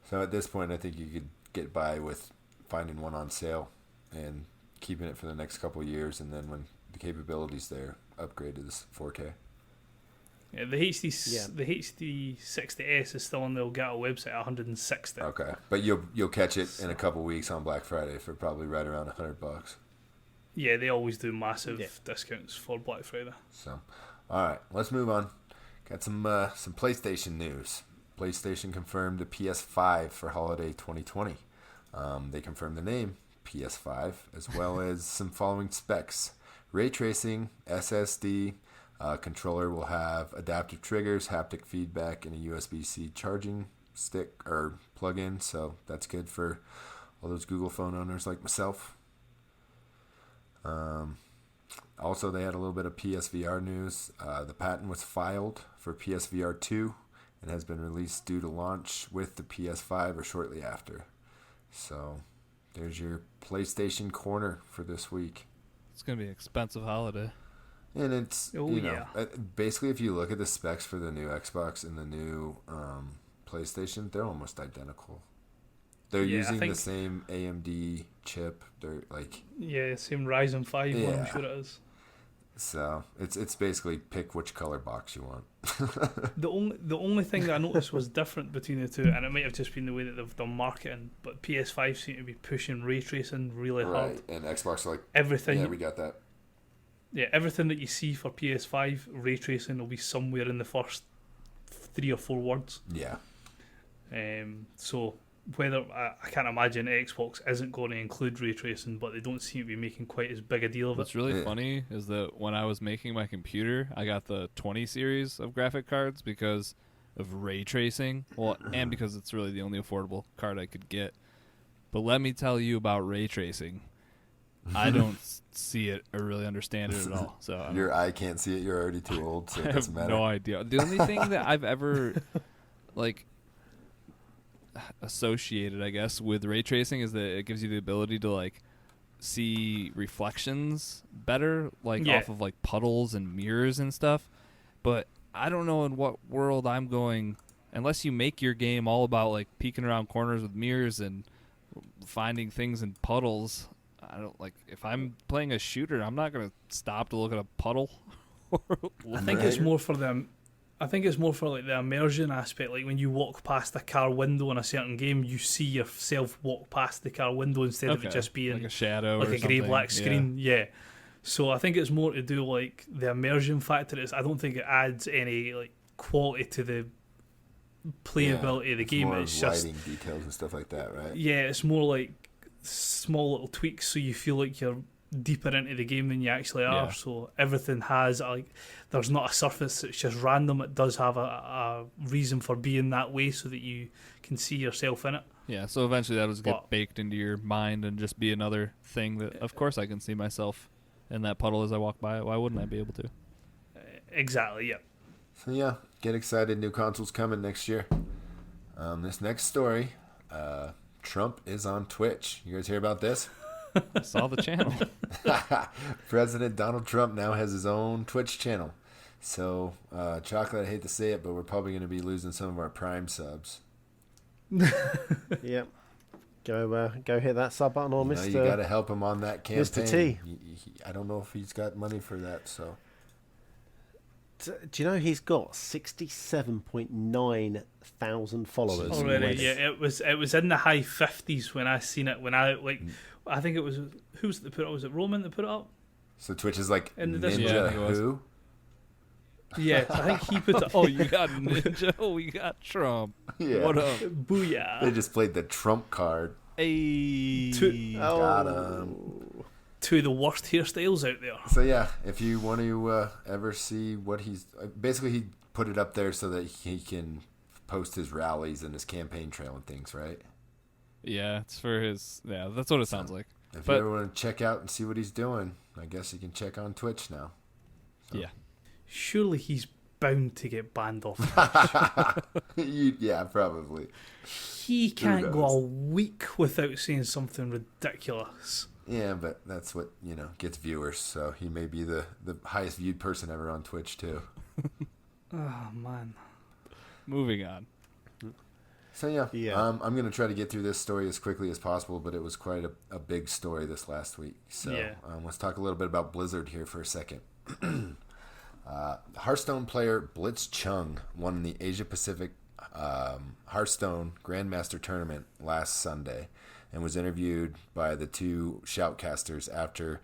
So at this point, I think you could get by with finding one on sale and keeping it for the next couple of years, and then when the capability's there, upgrade to this 4K. Yeah, the HD 60S is still on the Elgato website at 160. Okay, but you'll catch it in a couple of weeks on Black Friday for probably right around $100. Yeah, they always do massive discounts for Black Friday. So, all right, let's move on. Got some PlayStation news. PlayStation confirmed the PS5 for holiday 2020. They confirmed the name PS5 as well as some following specs: ray tracing, SSD. Controller will have adaptive triggers, haptic feedback, and a USB-C charging stick or plug-in. So that's good for all those Google phone owners like myself. Also, they had a little bit of PSVR news. The patent was filed for PSVR 2 and has been released due to launch with the PS5 or shortly after. So there's your PlayStation corner for this week. It's going to be an expensive holiday. And it's, basically if you look at the specs for the new Xbox and the new PlayStation, they're almost identical. They're using the same AMD chip. They're like... Yeah, same Ryzen 5 one, I'm sure it is. So, it's basically pick which color box you want. The only thing that I noticed was different between the two, and it might have just been the way that they've done marketing, but PS5 seem to be pushing ray tracing really hard. Right, and Xbox are like, everything. Yeah, we got that. Yeah, everything that you see for PS5, ray tracing will be somewhere in the first 3 or 4 words. Yeah. So whether I can't imagine Xbox isn't going to include ray tracing, but they don't seem to be making quite as big a deal of it. What's really funny is that when I was making my computer, I got the 20 series of graphic cards because of ray tracing. Well, and because it's really the only affordable card I could get. But let me tell you about ray tracing. I don't see it or really understand it at all. So your eye can't see it. You're already too old, so it doesn't matter. No idea. The only thing that I've ever associated, I guess, with ray tracing is that it gives you the ability to see reflections better, off of puddles and mirrors and stuff. But I don't know in what world I'm going unless you make your game all about peeking around corners with mirrors and finding things in puddles. I don't if I'm playing a shooter, I'm not gonna stop to look at a puddle. I think it's more for them. I think it's more for the immersion aspect. Like when you walk past a car window in a certain game, you see yourself walk past the car window instead of it just being a shadow, like a grey black screen. Yeah. So I think it's more to do the immersion factor. I don't think it adds any quality to the playability of the game. It's just lighting details and stuff like that, right? Yeah, it's more small little tweaks so you feel like you're deeper into the game than you actually are. So everything has there's not a surface that's just random. It does have a reason for being that way so that you can see yourself in it. Yeah, so eventually that'll just get baked into your mind and just be another thing that of course I can see myself in that puddle as I walk by it. Why wouldn't I be able to? Exactly, yeah. So yeah, get excited, new consoles coming next year. This next story, Trump is on Twitch. You guys hear about this? I saw the channel. President Donald Trump now has his own Twitch channel. So, Chocolate, I hate to say it, but we're probably going to be losing some of our Prime subs. Yep. Go hit that sub button or Mr. You got to help him on that campaign. Mr. T. I don't know if he's got money for that, so... Do you know he's got 67.9 thousand followers already? Yeah, it was in the high 50s when I seen it. When I I think it was who's that put it? Was it Roman that put it up? So Twitch is like in Ninja who? Yeah, I think he put it. Oh, you got Ninja. Oh, we got Trump. Yeah. What up? Booyah! They just played the Trump card. Hey, got him. Two of the worst hairstyles out there. So yeah, if you want to ever see what he's basically, he put it up there so that he can post his rallies and his campaign trail and things, right? Yeah, it's for his. Yeah, that's what it sounds like. If you ever want to check out and see what he's doing, I guess you can check on Twitch now. So. Yeah. Surely he's bound to get banned off. Yeah, probably. He can't go a week without saying something ridiculous. Yeah, but that's what, gets viewers. So he may be the highest viewed person ever on Twitch, too. Oh, man. moving on. So I'm going to try to get through this story as quickly as possible, but it was quite a big story this last week. So let's talk a little bit about Blizzard here for a second. Hearthstone player Blitz Chung won the Asia Pacific Hearthstone Grandmaster Tournament last Sunday and was interviewed by the two shoutcasters after,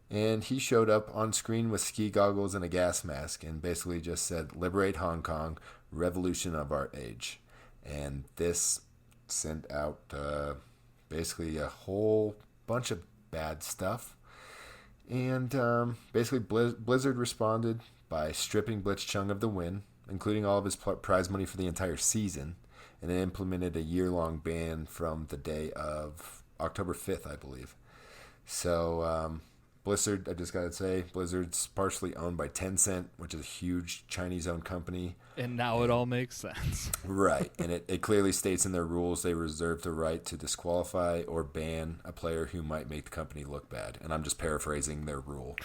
and he showed up on screen with ski goggles and a gas mask and basically just said, "Liberate Hong Kong, revolution of our age." And this sent out basically a whole bunch of bad stuff. And basically Blizzard responded by stripping Blitz Chung of the win, including all of his prize money for the entire season, and it implemented a year-long ban from the day of October 5th, I believe. So Blizzard, I just got to say, Blizzard's partially owned by Tencent, which is a huge Chinese-owned company. And now it all makes sense. Right, and it clearly states in their rules they reserve the right to disqualify or ban a player who might make the company look bad. And I'm just paraphrasing their rule.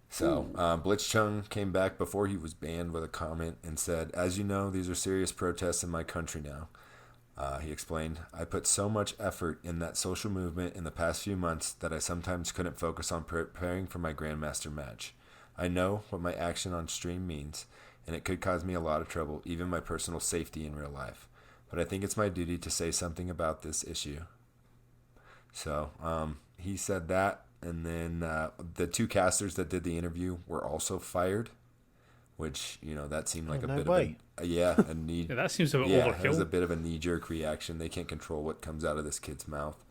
So Blitz Chung came back before he was banned with a comment and said, "As you know, these are serious protests in my country now." He explained, "I put so much effort in that social movement in the past few months that I sometimes couldn't focus on preparing for my Grandmaster match. I know what my action on stream means, and it could cause me a lot of trouble, even my personal safety in real life. But I think it's my duty to say something about this issue." So he said that, and then the two casters that did the interview were also fired, which, that seemed like a bit of a knee. Yeah, that seems a bit overkill. It was a bit of a knee-jerk reaction. They can't control what comes out of this kid's mouth.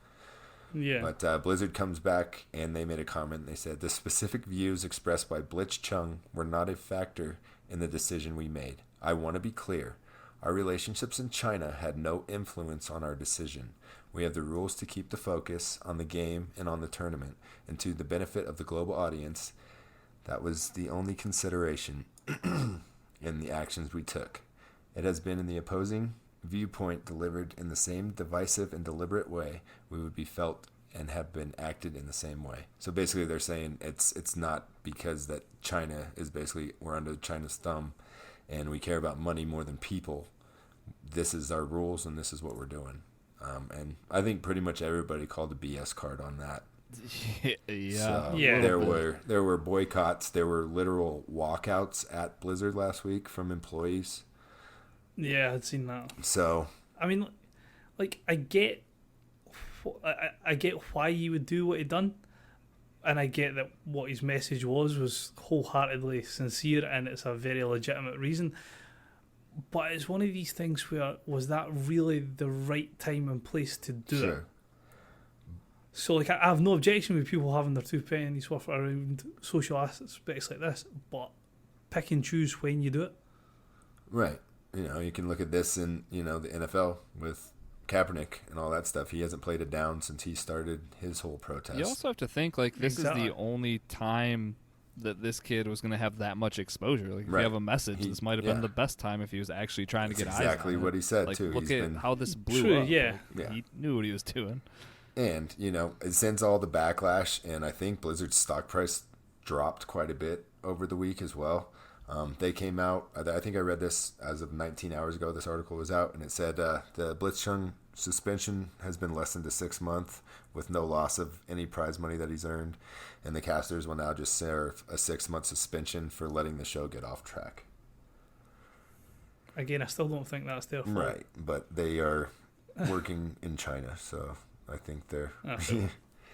Yeah. But Blizzard comes back, and they made a comment. They said, "The specific views expressed by Blitz Chung were not a factor in the decision we made. I want to be clear. Our relationships in China had no influence on our decision. We have the rules to keep the focus on the game and on the tournament, and to the benefit of the global audience. That was the only consideration in the actions we took. It has been in the opposing viewpoint delivered in the same divisive and deliberate way, we would be felt and have been acted in the same way." So basically they're saying it's not because that China is basically, we're under China's thumb and we care about money more than people. This is our rules and this is what we're doing. And I think pretty much everybody called the BS card on that. Yeah. There were boycotts. There were literal walkouts at Blizzard last week from employees. Yeah, I'd seen that. So I mean, like, I get why he would do what he done, and I get that what his message was wholeheartedly sincere, and it's a very legitimate reason. But it's one of these things where, was that really the right time and place to do it? So, like, I have no objection with people having their 2 pennies worth around social aspects like this, but pick and choose when you do it. Right. You can look at this in, the NFL with Kaepernick and all that stuff. He hasn't played it down since he started his whole protest. You also have to think, like, this is the only time that this kid was going to have that much exposure. Like, if you have a message, this might have been the best time if he was actually trying to get eyes on it. Exactly what he said, like, too. Look at how this blew up. Yeah. Like, he knew what he was doing. And, it sends all the backlash, and I think Blizzard's stock price dropped quite a bit over the week as well. They came out, I think I read this as of 19 hours ago, this article was out, and it said the Blitz Chung suspension has been lessened to 6 months with no loss of any prize money that he's earned, and the casters will now just serve a 6-month suspension for letting the show get off track. Again, I still don't think that's their fault. Right, but they are working in China, so I think they're...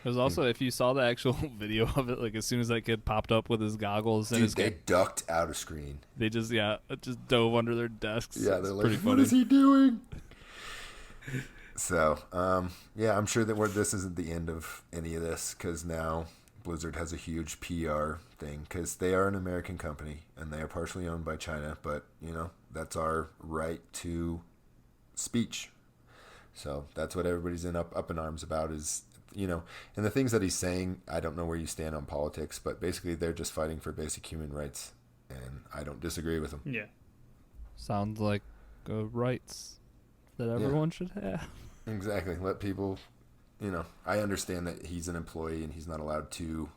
There's also, if you saw the actual video of it, like, as soon as that kid popped up with his goggles and they ducked out of screen. They just dove under their desks. Yeah, they're it's like, pretty what funny. is he doing? So, I'm sure that this isn't the end of any of this, because now Blizzard has a huge PR thing, because they are an American company and they are partially owned by China, but, that's our right to speech. So that's what everybody's up in arms about is, and the things that he's saying, I don't know where you stand on politics, but basically they're just fighting for basic human rights, and I don't disagree with them. Yeah. Sounds like rights that everyone should have. Exactly. Let people, I understand that he's an employee and he's not allowed to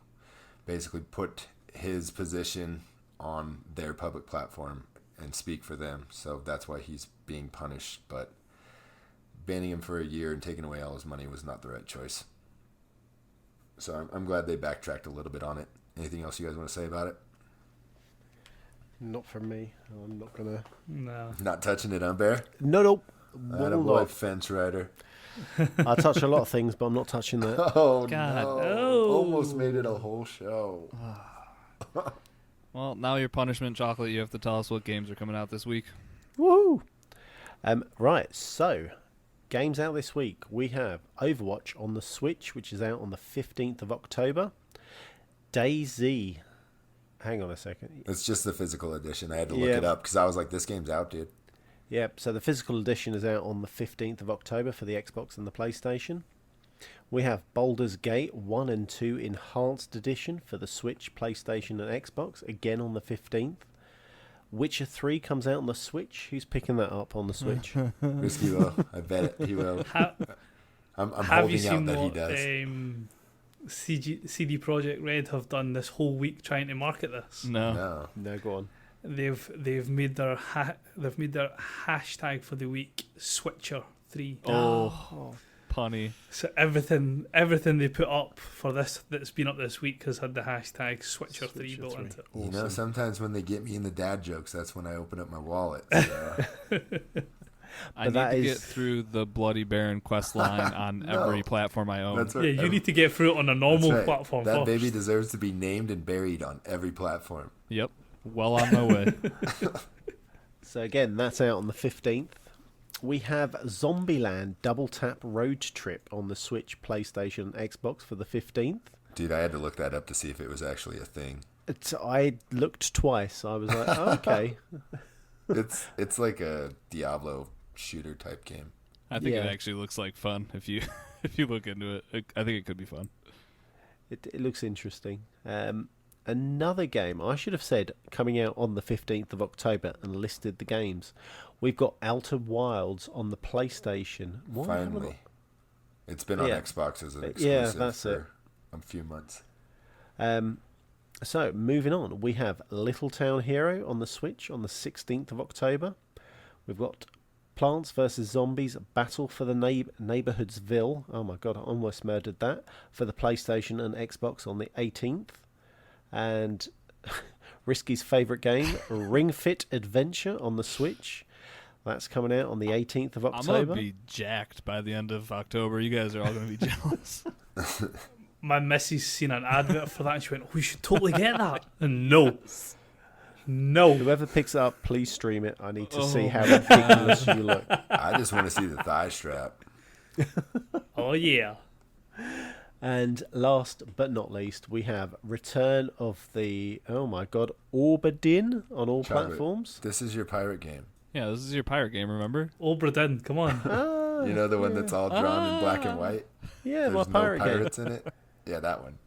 basically put his position on their public platform and speak for them. So that's why he's being punished. But banning him for a year and taking away all his money was not the right choice. So I'm glad they backtracked a little bit on it. Anything else you guys want to say about it? Not from me. I'm not gonna. No. Not touching it, Bear? No. Attaboy, fence rider. I touch a lot of things, but I'm not touching that. Oh, God. no. Oh. Almost made it a whole show. Well, now your punishment, Chocolate. You have to tell us what games are coming out this week. Woo! Right, so games out this week. We have Overwatch on the Switch, which is out on the 15th of October. DayZ. Hang on a second. It's just the physical edition. I had to look it up because I was like, this game's out, dude. Yep, so the physical edition is out on the 15th of October for the Xbox and the PlayStation. We have Baldur's Gate 1 and 2 Enhanced Edition for the Switch, PlayStation and Xbox, again on the 15th. Witcher 3 comes out on the Switch. Who's picking that up on the Switch? Risky will. I bet he will. I'm Have you holding out seen that he what does. CD Projekt Red have done this whole week trying to market this? No. No, go on. They've made their hashtag for the week Switcher 3. Oh, punny. So everything they put up for this that's been up this week has had the hashtag Switcher 3 Switcher built 3. into it. You know, sometimes when they get me in the dad jokes, that's when I open up my wallet. So. I need to get through the Bloody Baron quest line on every platform I own. That's Yeah, you need to get through it on a normal platform that first. baby deserves to be named and buried on every platform. Yep. Well on my way. So again, that's out on the 15th. We have Zombieland Double Tap Road Trip on the Switch, PlayStation, and Xbox for the 15th. Dude, I had to look that up to see if it was actually a thing. I looked twice. I was like, oh, okay. It's like a Diablo shooter type game. I think Yeah. it actually looks like fun if you if you look into it. I think it could be fun. It looks interesting. Another game, I should have said, coming out on the 15th of October and listed the games. We've got Outer Wilds on the PlayStation. Why haven't I- Finally. It's been on Yeah. Xbox as an exclusive Yeah, that's for a few months. So, moving on, we have Little Town Hero on the Switch on the 16th of October. We've got Plants vs. Zombies Battle for the Neighborhoodsville. Oh my god, I almost murdered that. For the PlayStation and Xbox on the 18th. And Risky's favourite game, Ring Fit Adventure on the Switch. That's coming out on the 18th of October. I'm going to be jacked by the end of October. You guys are all going to be jealous. My missus seen an advert for that and she went, we should totally get that. And no. Whoever picks it up, please stream it. I need to see how ridiculous you look. I just want to see the thigh strap. Oh yeah. And last but not least, we have Return of the, oh my god, Orbadin on all Chocolate. platforms. This is your pirate game. Yeah, this is your pirate game, remember? Obra Dinn, come on. You know the one that's all drawn in black and white? Yeah, There's my pirate no game. pirates in it? Yeah, that one.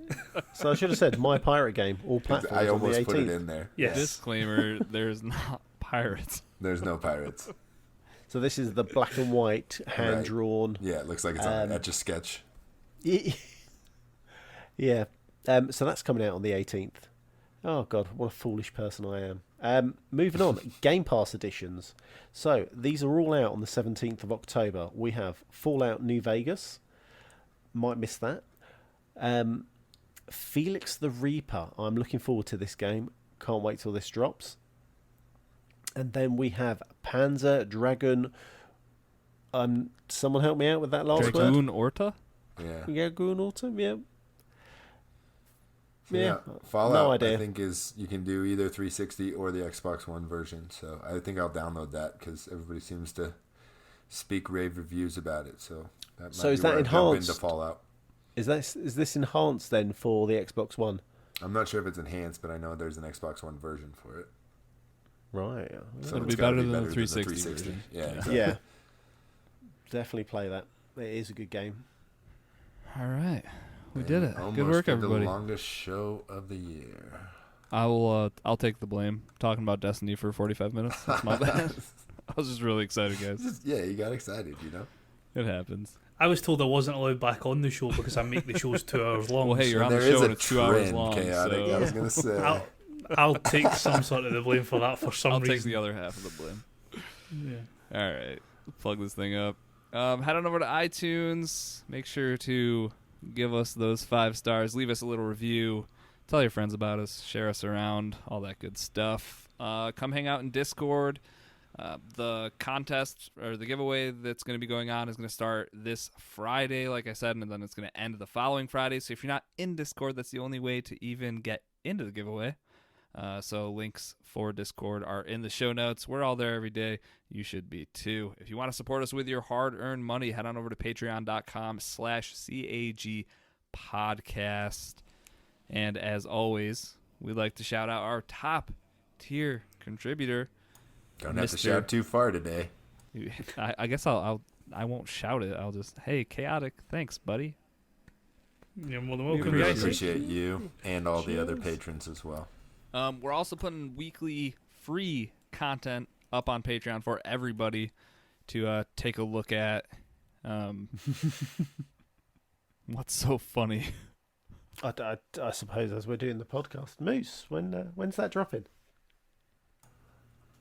So I should have said my pirate game, all platforms I on the almost 18th. put it in there. Yes. Disclaimer, there's not pirates. There's no pirates. So this is the black and white, hand-drawn. Yeah, it looks like it's on Etch-a-Sketch. Yeah. So that's coming out on the 18th. Oh, God, what a foolish person I am. Moving on, Game Pass editions. So these are all out on the 17th of October. We have Fallout New Vegas. Might miss that. Felix the Reaper. I'm looking forward to this game. Can't wait till this drops. And then we have Panzer Dragon. Someone help me out with that last word. Dragoon Orta? Yeah. Dragoon Autumn, yeah. Yeah, Fallout, no idea. I think you can do either 360 or the Xbox One version. So I think I'll download that because everybody seems to speak rave reviews about it. So that might is be that where I jump enhanced? into Fallout. Is this enhanced then for the Xbox One? I'm not sure if it's enhanced, but I know there's an Xbox One version for it. Right. So It'll it's be gotta better than the 360 version. Yeah, Yeah. exactly. Yeah. Definitely play that. It is a good game. All right. We did it. Almost Good work, did everybody. The longest show of the year. I'll take the blame. Talking about Destiny for 45 minutes. That's my bad. I was just really excited, guys. Yeah, you got excited, you know? It happens. I was told I wasn't allowed back on the show because I make the shows 2 hours long. Well, hey, you're So on the there is show a and it's 2 hours trend, long. Chaotic, So I was going to say. I'll take some sort of the blame for that for some I'll reason. take the other half of the blame. Yeah. All right, plug this thing up. Head on over to iTunes. Make sure to give us those 5 stars. Leave us a little review. Tell your friends about us. Share us around. All that good stuff. Come hang out in Discord. The contest or the giveaway that's going to be going on is going to start this Friday, like I said, and then it's going to end the following Friday. So if you're not in Discord, that's the only way to even get into the giveaway. So links for Discord are in the show notes. We're all there every day. You should be too. If you want to support us with your hard-earned money, head on over to patreon.com/CAG podcast. And as always, we'd like to shout out our top tier contributor. Don't have to shout too far today. I guess I won't shout it. I'll just, hey, Chaotic, thanks, buddy. You're more than We welcome, really guys. appreciate you and all the other patrons as well. We're also putting weekly free content up on Patreon for everybody to take a look at. What's so funny? I suppose as we're doing the podcast, Moose, when's that dropping?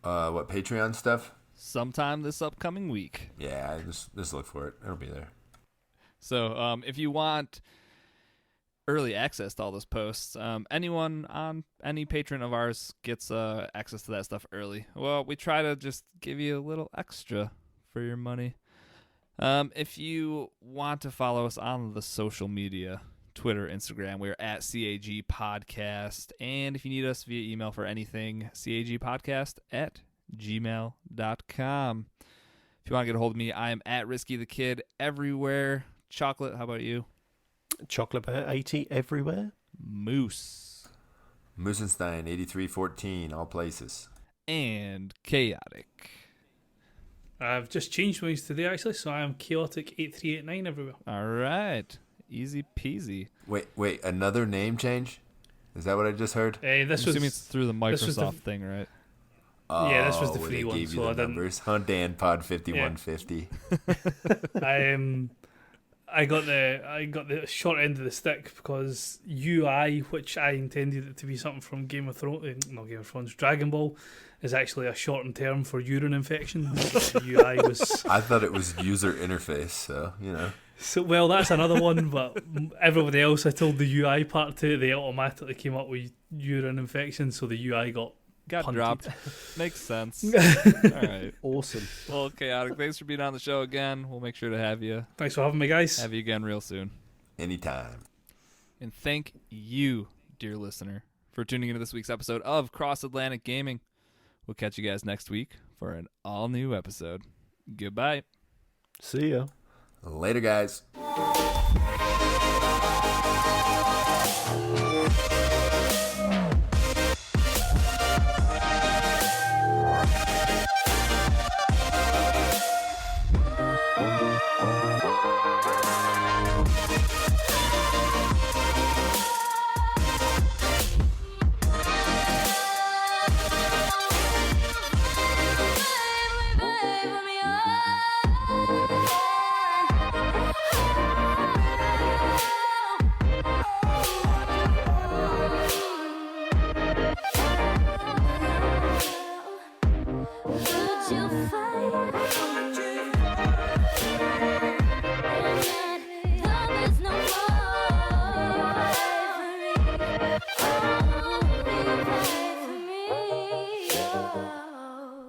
What, Patreon stuff? Sometime this upcoming week. Yeah, just look for it. It'll be there. So if you want early access to all those posts, anyone on any patron of ours gets access to that stuff early. Well, we try to just give you a little extra for your money. If you want to follow us on the social media, Twitter, Instagram, we're at CAG Podcast. And if you need us via email for anything, cagpodcast@gmail.com. If you want to get a hold of me, I am at Risky the Kid everywhere. Chocolate, how about you? Chocolate Bear 80 everywhere. Moose. Moosenstein 8314, all places. And Chaotic. I've just changed wings today, actually, so I am Chaotic 8389 everywhere. All right. Easy peasy. Wait, another name change? Is that what I just heard? I'm assuming it's through the this was Microsoft thing, right? Yeah, this was the where free they one, gave so you I the didn't- numbers. Huh, Dan Pod 5150. I got the short end of the stick because UI, which I intended it to be something from Game of Thrones, not Game of Thrones, Dragon Ball, is actually a shortened term for urine infection. UI was I thought it was user interface, so, you know. so well. That's another one, but everybody else I told the UI part to, they automatically came up with urine infection, so the UI got punted. Dropped. Makes sense. All right. Awesome. Well, Chaotic, thanks for being on the show again. We'll make sure to have you Thanks for having me, guys. have you again real soon. Anytime. And thank you, dear listener, for tuning into this week's episode of Cross Atlantic Gaming. We'll catch you guys next week for an all-new episode. Goodbye. See ya. Later, guys.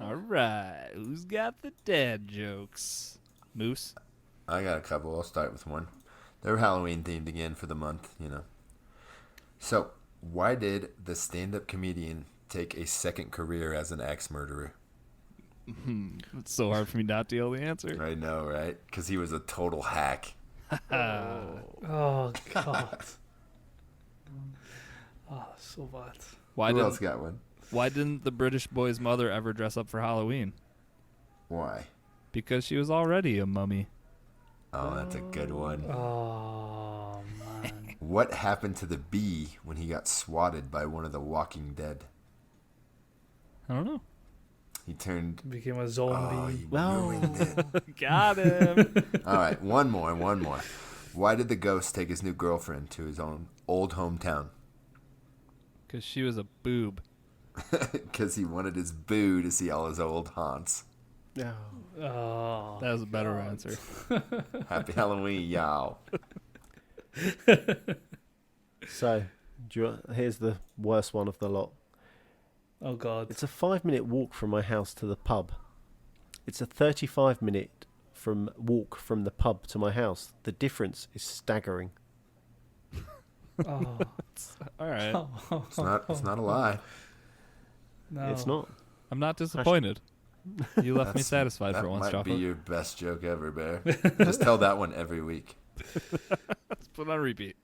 All right. Who's got the dad jokes? Moose? I got a couple. I'll start with one. They're Halloween themed again for the month, you know. So, why did the stand-up comedian take a second career as an axe murderer? It's so hard for me not to know the answer. I know, right? Because he was a total hack. Oh God. Oh, so bad. Who else got one? Why didn't the British boy's mother ever dress up for Halloween? Why? Because she was already a mummy. Oh, that's a good one. Oh man. What happened to the bee when he got swatted by one of the Walking Dead? I don't know. He turned... Became a Oh, zombie. he ruined it. Got him. All right, one more. Why did the ghost take his new girlfriend to his own old hometown? Because she was a boob. because he wanted his boo to see all his old haunts. Oh, That was a better answer. Happy Halloween, y'all. So, here's the worst one of the lot. oh God. It's a 5-minute walk from my house to the pub. It's a 35-minute walk from the pub to my house. The difference is staggering. Oh, All right. It's not a lie. no. It's not. I'm not disappointed. You left me satisfied That for once, might Chopper. be your best joke ever, Bear. Just tell that one every week. Let's put it on repeat.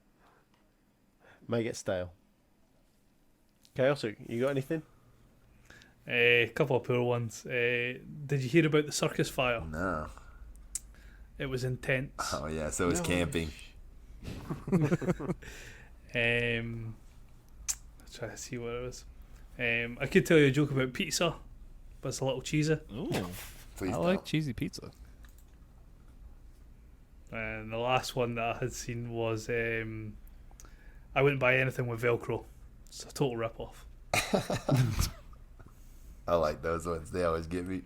May get stale. Chaotic, you got anything? A couple of poor ones. Did you hear about the circus fire? No. It was intense. Oh yeah, so it's camping. Try to see what it was. I could tell you a joke about pizza, but it's a little cheesy. Ooh, Please I don't. like cheesy pizza. And the last one that I had seen was I wouldn't buy anything with Velcro. It's a total rip-off. I like those ones. They always get me.